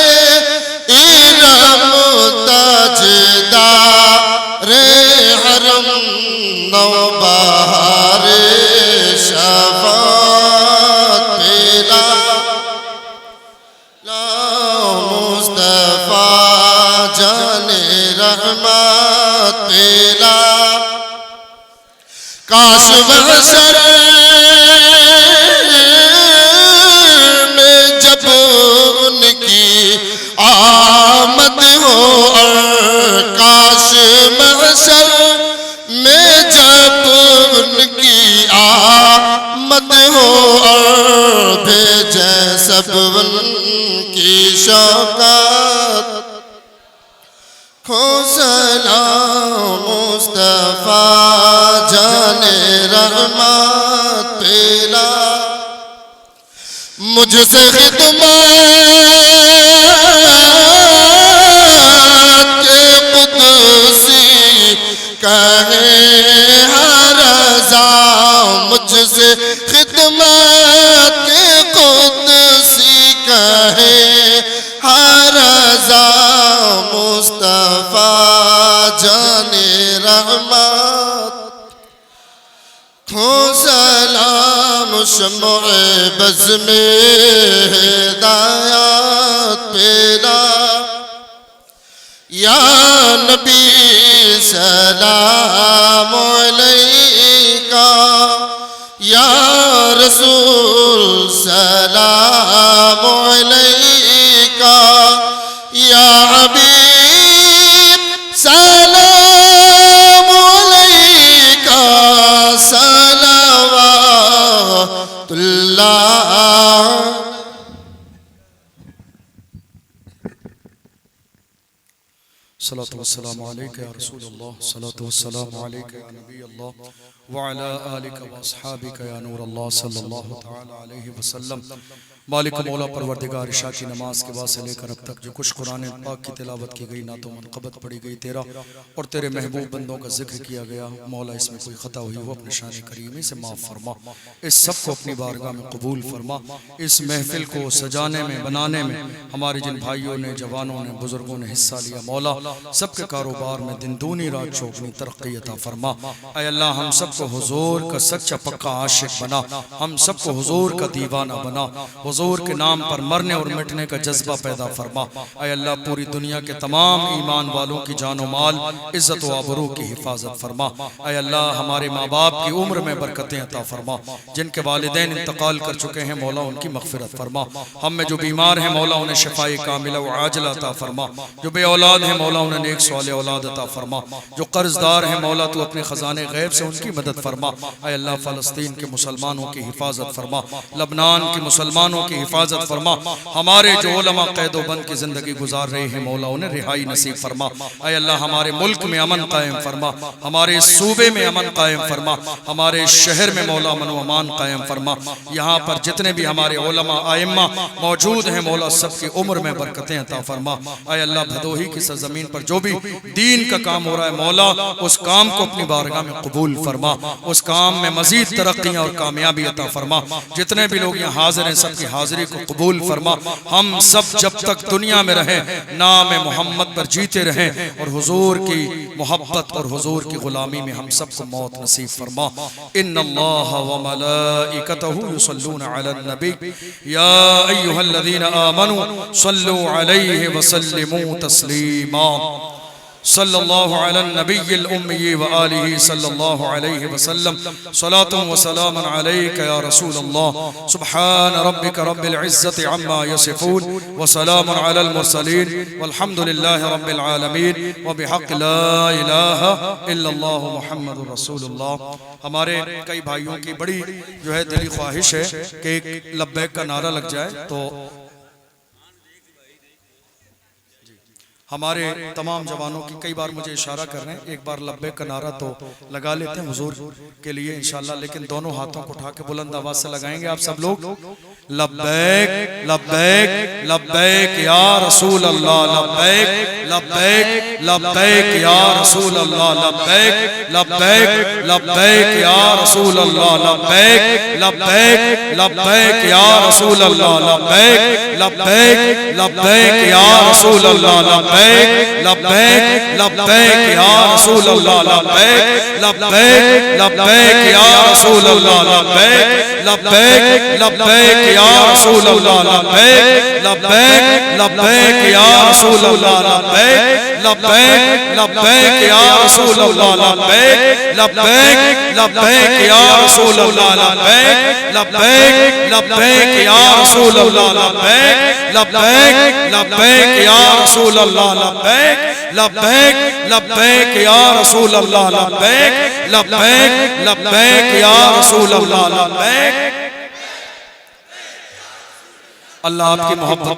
इरम ताजदार हरम, नौबहार शफ़ाअत पेला मुस्तफ़ा जाने रहमत पेला। काश महशर में जब उनकी आमद हो, काश महशर में जब उनकी आमद हो, भेजे सब उनकी शौकत हो सलाम मुस्तफ़ा जाने रहमत पेला। मुझसे खिदमत के कुदसी कहे हर रज़ा, मुझसे खिदमत के कुदसी कहे हर रज़ा, मुस्तफ़ा जाने रहमत हो सलाम, शम्ए बज़ में हिदायत पेला। या नबी सलाम अलैका, या रसूल सलाम अलैका, या हबीब सलाम अलैका, सलावतुल्लाह। सलातु वस्सलामु अलैका या रसूलल्लाह, सलातु वस्सलामु अलैका या नबी अल्लाह व अला आलिका व अस्हाबिका या नूर अल्लाह सल्लल्लाहु तआला अलैहि वसल्लम। मालिक मौला परवरदिगार इशा की नमाज के बाद से लेकर अब तक जो कुछ कुरान पाक की तिलावत की गई, ना तो मनक़बत पढ़ी गई तेरा और तेरे महबूब बंदों का जिक्र किया गया, मौला इसमें कोई ख़ता हुई वो अपने शान करीमी से माफ़ फरमा। इस सब को अपनी बारगाह में कबूल फरमा। इस महफिल को सजाने में बनाने में हमारे जिन भाइयों ने, जवानों ने, बुजुर्गों ने हिस्सा लिया, मौला सबके कारोबार में दिन दूनी रात चौगनी तरक्की अता फरमा। ऐ अल्लाह हम सबको हुजूर का सच्चा पक्का आशिक बना, हम सबको हुजूर का दीवाना बना, हुजूर के नाम पर मरने और मिटने का जज्बा पैदा फरमा। ऐ अल्लाह पूरी दुनिया के तमाम ईमान वालों की जानो माल, इज्जत व आबरू की हिफाजत फरमा। ऐ अल्लाह हमारे माँ बाप की उम्र में बरकतें अता फरमा, जिनके वालिदैन इंतकाल कर चुके हैं मौला उनकी मग़फ़िरत फरमा। हम में जो बीमार हैं मौला उन्हें शिफ़ाए कामिला व आजिला अता फरमा, जो बे औलाद हैं मौला उन्हें नेक स्वाले औलाद अता फरमा, जो कर्जदार हैं मौला तू अपने खजाने गैब से उनकी मदद फरमा। ऐ अल्लाह फ़लस्तीन के मुसलमानों की हिफाजत फरमा, लबनान के मुसलमानों की हिफाजत फरमा। हमारे जो उलमा कैदो बंद की ज़िंदगी गुजार रहे हैं मौला उन्हें रिहाई नसीब फरमा। ऐ अल्लाह हमारे मुल्क में अमन कायम फरमा, हमारे सूबे में अमन कायम फरमा, हमारे शहर में मौला अमन व अमान कायम फरमा। यहाँ पर जितने भी हमारे उलमा आइम्मा मौजूद हैं मौला सबकी उम्र में बरकतें अता फरमा। ऐ अल्लाह भदोही की सरजमीन पर जो भी दीन का काम हो रहा है मौला उस काम को अपनी बारगाह में कबूल फरमा, उस काम में मजीद तरक्कियां और कामयाबी अता फरमा। जितने भी लोग यहाँ हाजिर हैं सबकी हाजिरी को कबूल फरमा। हम सब जब तक दुनिया में रहें नाम मोहम्मद पर जीते रहें और हुजूर की मोहब्बत और हुजूर की गुलामी में हम सबको मौत नसीब फरमा। इन्नल्लाह व मलाइकतहु युसल्लूना अलन नबी या अय्युहल्लज़ीना आमनू सल्लू अलैहि व सल्लिमू तस्लीमा। सल्लल्लाहु अला नबिय्यिल उम्मी व आलिहि सल्लल्लाहु अलैहि वसल्लम सलातुन व सलामुन अलैका या रसूल अल्लाह सुब्हान रब्बिका रब्बिल इज्जति अम्मा यसिफून व सलामुन अलल मुरसलीन वल्हम्दुलिल्लाहि रब्बिल आलमीन व बिहक़्क़ि ला इलाहा इल्लल्लाह मुहम्मदुर रसूलुल्लाह। हमारे कई भाइयों की बड़ी जो है दिली ख्वाहिश है कि एक लब्बैक का नारा लग जाए, तो हमारे तमाम जवानों की कई बार मुझे इशारा कर रहे हैं, एक बार लब्बैक का नारा तो लगा लेते हैं हुजूर के लिए इंशाल्लाह, लेकिन दोनों हाथों को उठा के बुलंद आवाज से लगाएंगे आप सब लोग। लब्बैक लब्बैक लब्बैक या रसूल अल्लाह, लब्बैक लब्बैक लब्बैक या रसूल अल्लाह, लब्बैक लब्बैक लब्बैक या रसूल अल्लाह, लब्बैक लब्बैक लब्बैक या रसूल अल्लाह, लब्बैक लब्बैक लब्बैक या रसूल अल्लाह, लब्बैक लब्बैक लब्बैक या रसूल अल्लाह, लब्बैक लब्बैक लब्बैक या रसूल अल्लाह, लब्बैक लब्बैक लब्बैक या रसूल अल्लाह, लब्बैक लब्बैक लब्बैक या रसूल अल्लाह, लब्बैक लब्बैक लब्बैक या रसूल अल्लाह, लब्बैक लब्बैक लब्बैक या रसूल अल्लाह, लब्बैक लब्बैक लब्बैक या रसूल अल्लाह, लब्बैक लब्बैक लब्बैक या रसूल अल्लाह, लब्बैक लब्बैक लब्बैक या रसूल अल्लाह, लब्बैक लब्बैक लब्बैक या रसूल अल्लाह, लब्बैक। अल्लाह आपकी मोहब्बतों